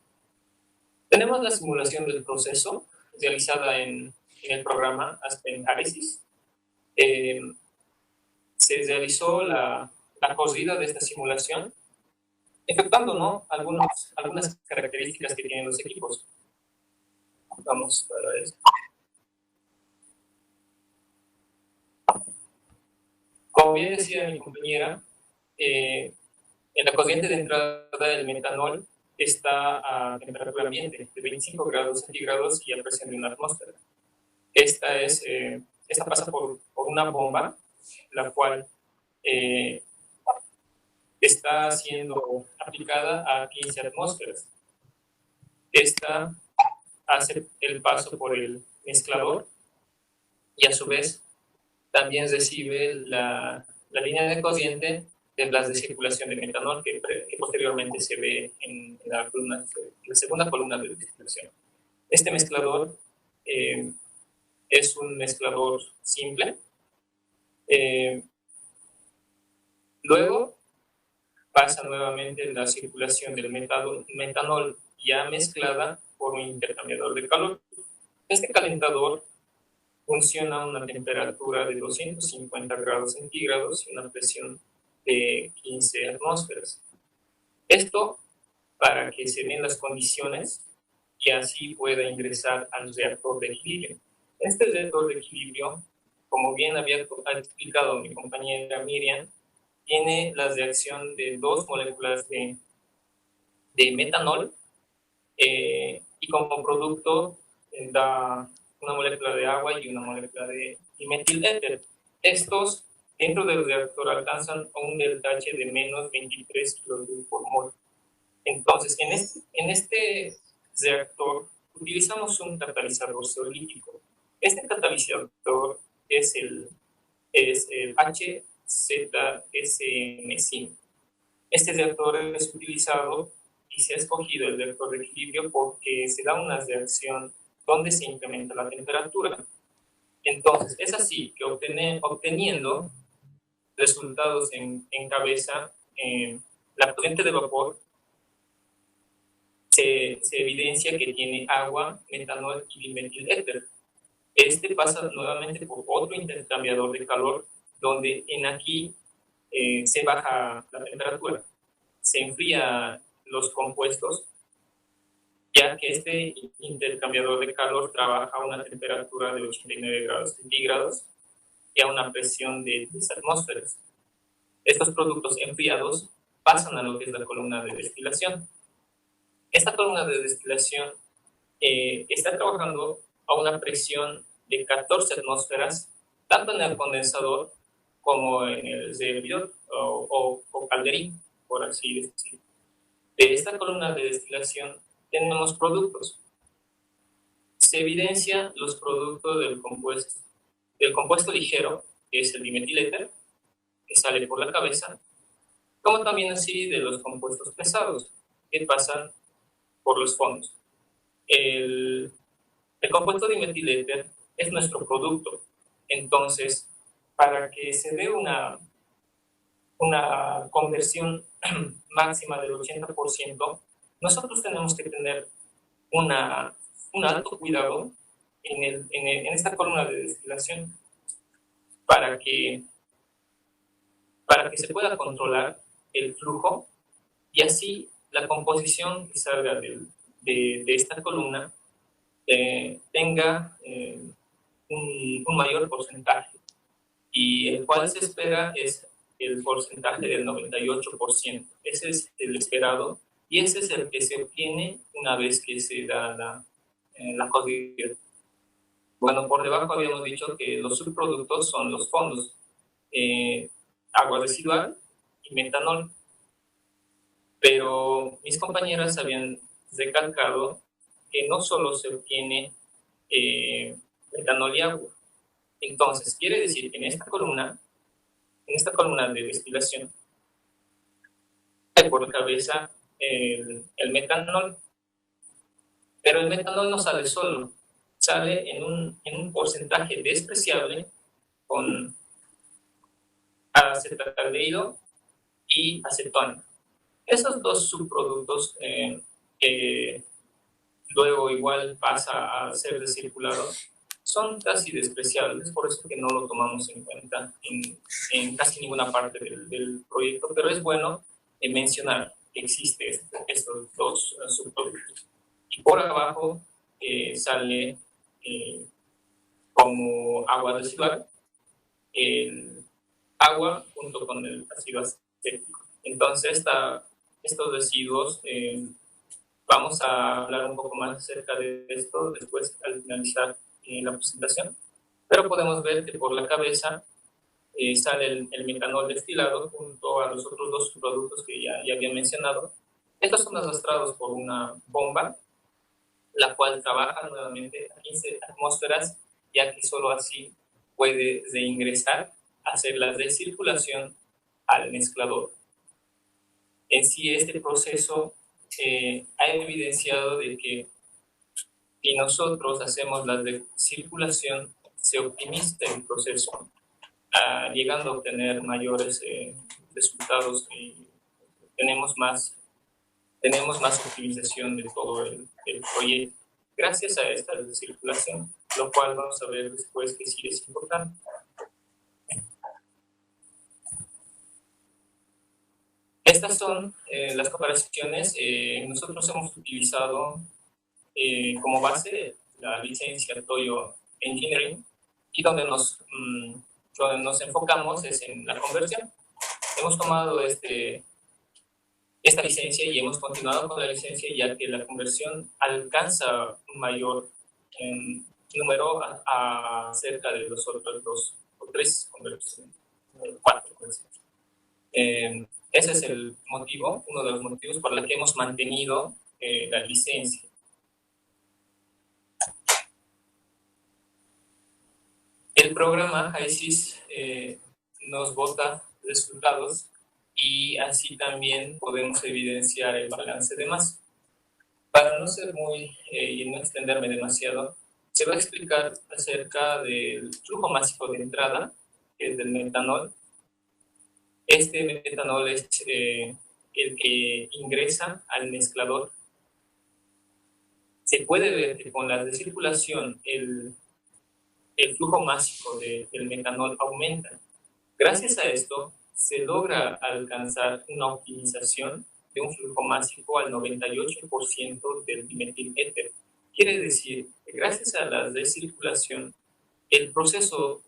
Tenemos la simulación del proceso realizada en el programa Aspen Analysis. Se realizó la corrida de esta simulación, efectuando, ¿no?, algunas características que tienen los equipos. Vamos para eso. Como bien decía mi compañera, en la corriente de entrada del metanol está a temperatura ambiente de 25 grados centígrados y a presión de una atmósfera. Esta pasa por una bomba, la cual está siendo aplicada a 15 atmósferas. Esta hace el paso por el mezclador y a su vez también recibe la línea de corriente de las de circulación de metanol que posteriormente se ve en la segunda columna de destilación. Este mezclador es un mezclador simple. Luego pasa nuevamente la circulación del metanol ya mezclada por un intercambiador de calor. Este calentador funciona a una temperatura de 250 grados centígrados y una presión de 15 atmósferas. Esto para que se den las condiciones y así pueda ingresar al reactor de equilibrio. Este reactor de equilibrio como bien había explicado mi compañera Miriam, tiene la reacción de dos moléculas de metanol y como producto da una molécula de agua y una molécula de dimetiléter. Estos dentro del reactor alcanzan un deltaje de menos 23 kilojoules por mol. Entonces, en este reactor utilizamos un catalizador zeolítico. Este catalizador es el HZSM5. Este reactor es utilizado y se ha escogido el reactor de equilibrio porque se da una reacción donde se incrementa la temperatura. Entonces, es así que obteniendo resultados en cabeza, la corriente de vapor se evidencia que tiene agua, metanol y dimetiléter. Este pasa nuevamente por otro intercambiador de calor, donde en aquí se baja la temperatura, se enfría los compuestos, ya que este intercambiador de calor trabaja a una temperatura de 89 grados centígrados y a una presión de 10 atmósferas. Estos productos enfriados pasan a lo que es la columna de destilación. Esta columna de destilación está trabajando a una presión de 14 atmósferas, tanto en el condensador como en el servidor o calderín, por así decirlo. De esta columna de destilación tenemos productos. Se evidencian los productos del compuesto ligero, que es el dimetiléter, que sale por la cabeza, como también así de los compuestos pesados, que pasan por los fondos. El compuesto dimetiléter es nuestro producto. Entonces, para que se dé una conversión máxima del 80%, nosotros tenemos que tener un alto cuidado en esta columna de destilación para que se pueda controlar el flujo y así la composición que salga de esta columna tenga un mayor porcentaje, y el cual se espera es el porcentaje del 98%. Ese es el esperado y ese es el que se obtiene una vez que se da la cocción. Bueno, por debajo habíamos dicho que los subproductos son los fondos, agua residual y metanol. Pero mis compañeras habían recalcado que no solo se obtiene metanol y agua. Entonces, quiere decir que en esta columna de destilación, hay por cabeza el metanol. Pero el metanol no sale solo, sale en un porcentaje despreciable con acetaldehído y acetona. Esos dos subproductos que luego igual pasa a ser recirculado son casi despreciables, por eso que no lo tomamos en cuenta en casi ninguna parte del proyecto, pero es bueno mencionar que existen estos dos subproductos. Y por abajo sale como agua residual el agua junto con el ácido acético. Entonces estos residuos, vamos a hablar un poco más acerca de esto después al finalizar la presentación, pero podemos ver que por la cabeza sale el metanol destilado junto a los otros dos productos que ya había mencionado. Estos son arrastrados por una bomba, la cual trabaja nuevamente a 15 atmósferas, ya que solo así puede reingresar, hacer la recirculación al mezclador. En sí, este proceso ha evidenciado de que si nosotros hacemos la recirculación, se optimiza el proceso, llegando a obtener mayores resultados y tenemos más optimización de todo el proyecto gracias a esta recirculación, lo cual vamos a ver después que sí es importante. Estas son las comparaciones. Nosotros hemos utilizado como base la licencia Toyo Engineering, y donde nos enfocamos es en la conversión. Hemos tomado esta licencia y hemos continuado con la licencia, ya que la conversión alcanza un mayor número a cerca de los otros 2 o 3 conversiones, 4 conversiones. Ese es el motivo, uno de los motivos por los que hemos mantenido la licencia. El programa HISIS nos bota resultados y así también podemos evidenciar el balance de masa. Para no ser y no extenderme demasiado, se va a explicar acerca del flujo másico de entrada, que es del metanol. Este metanol es el que ingresa al mezclador. Se puede ver que con la recirculación el flujo másico del metanol aumenta. Gracias a esto, se logra alcanzar una optimización de un flujo másico al 98% del dimetil-éter. Quiere decir que gracias a la recirculación, el proceso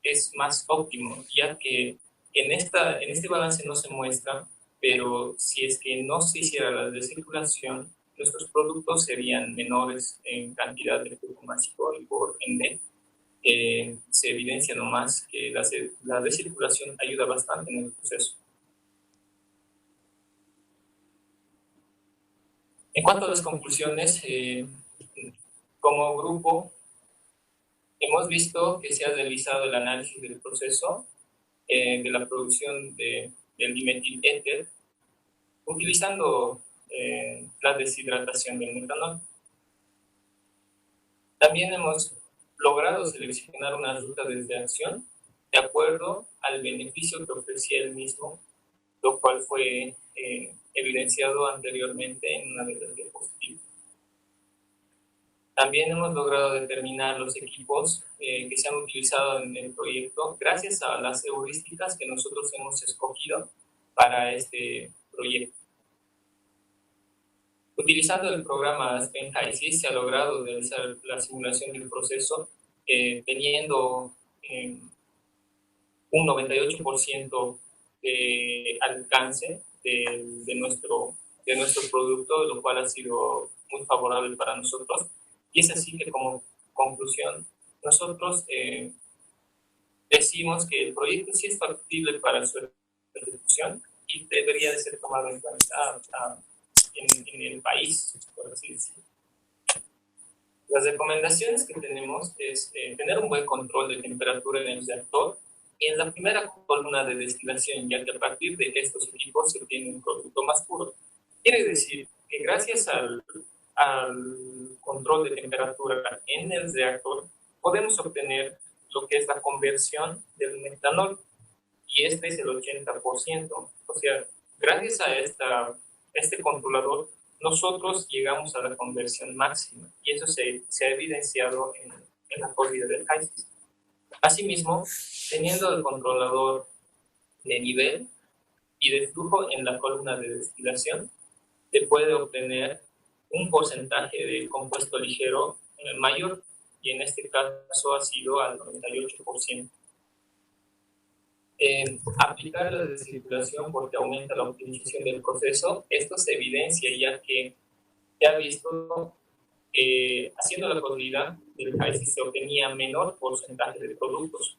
es más óptimo, ya que en este balance no se muestra, pero si es que no se hiciera la recirculación, nuestros productos serían menores en cantidad de flujo másico y por ende se evidencia nomás que la recirculación ayuda bastante en el proceso. En cuanto a las conclusiones, como grupo hemos visto que se ha realizado el análisis del proceso de la producción del dimetil-éter utilizando la deshidratación del metanol. También hemos logrado seleccionar una ruta de reacción de acuerdo al beneficio que ofrecía el mismo, lo cual fue evidenciado anteriormente en una de las diapositivas. También hemos logrado determinar los equipos que se han utilizado en el proyecto gracias a las heurísticas que nosotros hemos escogido para este proyecto. Utilizando el programa HISIS se ha logrado realizar la simulación del proceso teniendo un 98% de alcance de nuestro producto, lo cual ha sido muy favorable para nosotros. Y es así que como conclusión, nosotros decimos que el proyecto sí es factible para su ejecución y debería de ser tomado en cuenta en el país, por así decirlo. Las recomendaciones que tenemos es tener un buen control de temperatura en el reactor y en la primera columna de destilación, ya que a partir de estos equipos se obtiene un producto más puro. Quiere decir que gracias al control de temperatura en el reactor podemos obtener lo que es la conversión del metanol y este es el 80%. O sea, gracias a este controlador nosotros llegamos a la conversión máxima y eso se ha evidenciado en la corrida del HISIS. Asimismo, teniendo el controlador de nivel y de flujo en la columna de destilación, se puede obtener un porcentaje de compuesto ligero mayor y en este caso ha sido al 98%. Aplicar la descirculación porque aumenta la optimización del proceso. Esto se evidencia ya que se ha visto que haciendo la corrida del HISIS se obtenía menor porcentaje de productos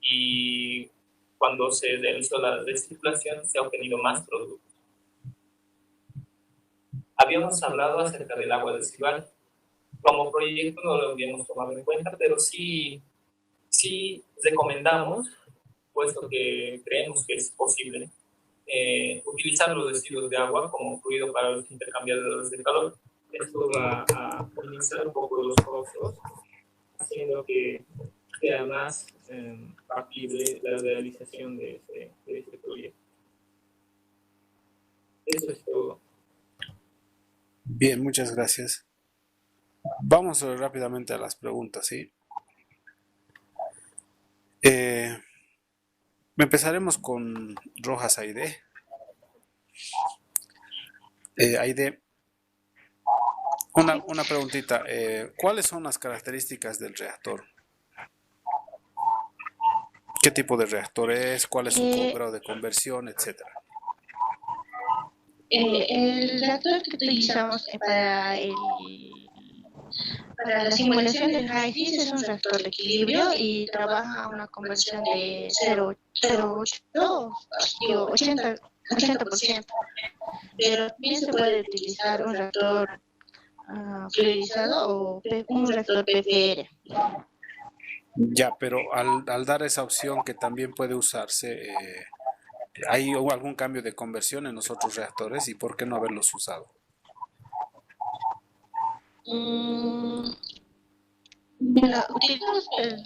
y cuando se realizó la descirculación se ha obtenido más productos. Habíamos hablado acerca del agua residual. Como proyecto no lo habíamos tomado en cuenta, pero sí recomendamos, puesto que creemos que es posible, utilizar los residuos de agua como fluido para los intercambiadores de calor. Esto va a optimizar un poco los costos, haciendo que sea más factible la realización de este proyecto. Eso es todo. Bien, muchas gracias. Vamos rápidamente a las preguntas, ¿sí? Empezaremos con Rojas Aide. Aide, una preguntita. ¿Cuáles son las características del reactor? ¿Qué tipo de reactor es? ¿Cuál es su Eh, grado de conversión, etcétera? el reactor que utilizamos para la simulación del HIFIS es un reactor de equilibrio y trabaja a una conversión de 0,8, digo, 80%. Pero también se puede utilizar un reactor fluidizado o un reactor PFR. Ya, pero al dar esa opción que también puede usarse, ¿hay algún cambio de conversión en los otros reactores y por qué no haberlos usado? Mira, utilizamos el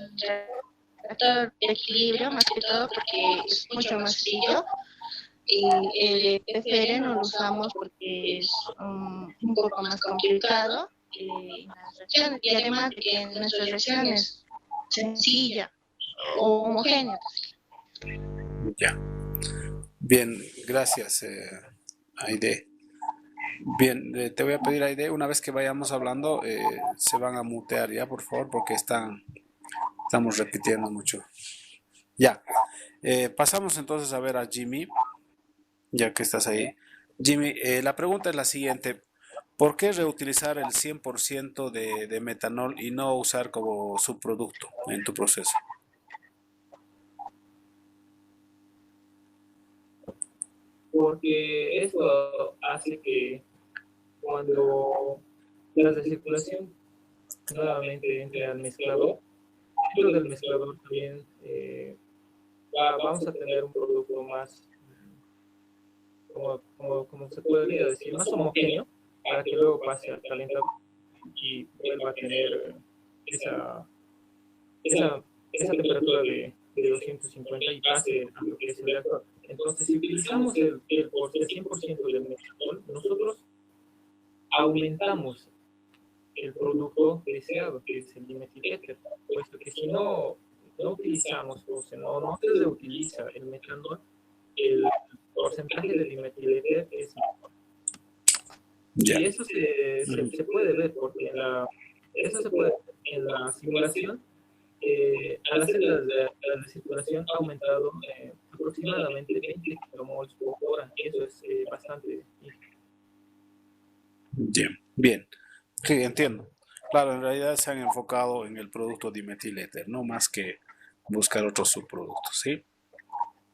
reactor de equilibrio más que todo porque es mucho más sencillo y el de PFR no lo usamos porque es un poco más complicado en las reacciones y además de que en nuestras reacciones sencilla o homogénea. Ya. Bien, gracias, Aide. Bien, te voy a pedir, Aide, una vez que vayamos hablando, se van a mutear ya, por favor, porque estamos repitiendo mucho. Ya. Pasamos entonces a ver a Jimmy, ya que estás ahí. Jimmy, la pregunta es la siguiente. ¿Por qué reutilizar el 100% de metanol y no usar como subproducto en tu proceso? Porque eso hace que cuando las de circulación nuevamente entre al mezclador, dentro del mezclador también vamos a tener un producto más, como se podría decir, más homogéneo, para que luego pase al calentador y vuelva a tener esa temperatura de 250 y pase a lo que es el reactor. Entonces, si utilizamos el 100% del metanol, nosotros aumentamos el producto deseado, que es el dimetil, puesto que si no utilizamos, o sea, no se reutiliza el metanol, el porcentaje de dimetil es menor. Y eso se puede ver, porque eso se puede ver en la simulación. Al hacer la circulación ha aumentado aproximadamente 20 kilomols por hora, y eso es bastante. Bien, bien. Sí, entiendo. Claro, en realidad se han enfocado en el producto dimetiléter, no más que buscar otros subproductos, ¿sí?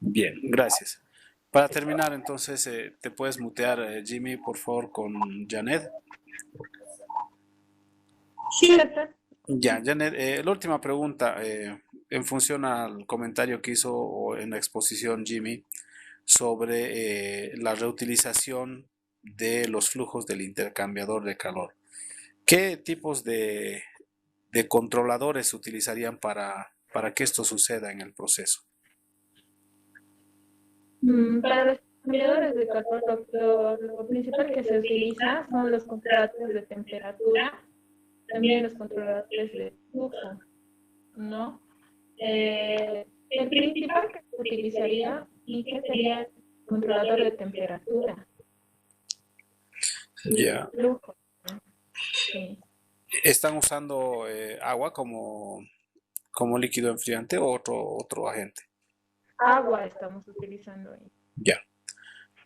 Bien, gracias. Para terminar, entonces, te puedes mutear, Jimmy, por favor, con Janet. Sí, doctor. Ya, Janet, la última pregunta, en función al comentario que hizo en la exposición Jimmy sobre la reutilización de los flujos del intercambiador de calor. ¿Qué tipos de controladores se utilizarían para que esto suceda en el proceso? Para los cambiadores de calor, lo principal que se utiliza son los controladores de temperatura, también los controladores de flujo, ¿no? El principal que se utilizaría y que sería el controlador de temperatura. Ya. Flujo. Sí. ¿Están usando agua como líquido enfriante o otro agente? Agua estamos utilizando ahí. Ya.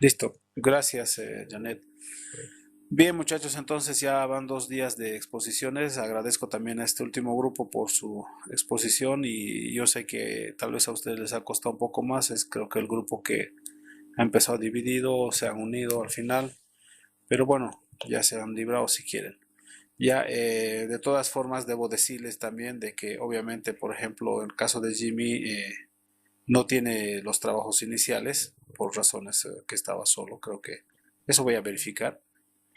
Listo. Gracias, Janet. Bien, muchachos, entonces ya van 2 días de exposiciones. Agradezco también a este último grupo por su exposición y yo sé que tal vez a ustedes les ha costado un poco más. Creo que el grupo que ha empezado dividido se han unido al final, pero bueno, ya se han librado si quieren. Ya, de todas formas, debo decirles también de que obviamente, por ejemplo, en el caso de Jimmy, no tiene los trabajos iniciales por razones que estaba solo, creo que eso voy a verificar.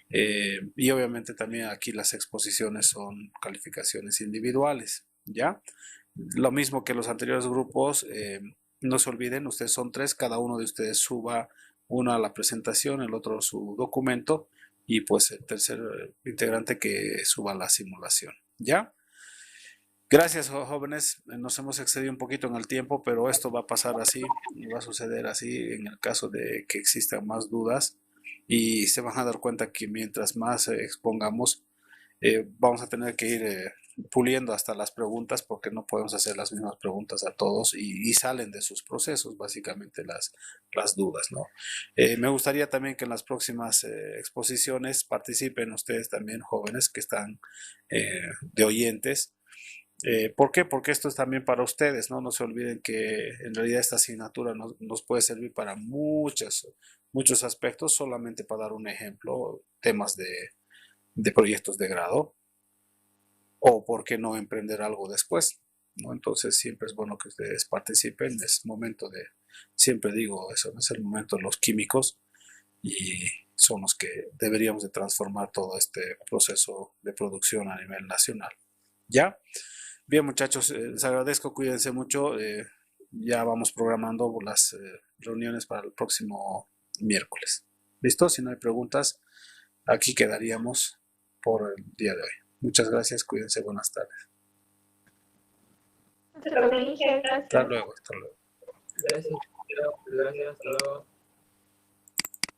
Y obviamente también aquí las exposiciones son calificaciones individuales, ¿ya? Lo mismo que los anteriores grupos, no se olviden, ustedes son 3, cada uno de ustedes suba uno a la presentación, el otro su documento y pues el tercer integrante que suba la simulación, ¿ya? Gracias, jóvenes. Nos hemos excedido un poquito en el tiempo, pero esto va a pasar así, va a suceder así en el caso de que existan más dudas y se van a dar cuenta que mientras más expongamos, vamos a tener que ir puliendo hasta las preguntas, porque no podemos hacer las mismas preguntas a todos y salen de sus procesos básicamente las dudas, ¿no? Me gustaría también que en las próximas exposiciones participen ustedes también, jóvenes que están de oyentes. ¿Por qué? Porque esto es también para ustedes, ¿no? No se olviden que en realidad esta asignatura nos puede servir para muchos aspectos, solamente para dar un ejemplo, temas de proyectos de grado, o por qué no emprender algo después, ¿no? Entonces siempre es bueno que ustedes participen, es momento siempre digo eso, es el momento de los químicos y son los que deberíamos de transformar todo este proceso de producción a nivel nacional. ¿Ya? Bien, muchachos, les agradezco, cuídense mucho, ya vamos programando las reuniones para el próximo miércoles. ¿Listo? Si no hay preguntas, aquí quedaríamos por el día de hoy. Muchas gracias, cuídense, buenas tardes. Hasta luego. Hasta luego, hasta luego. Gracias, hasta luego.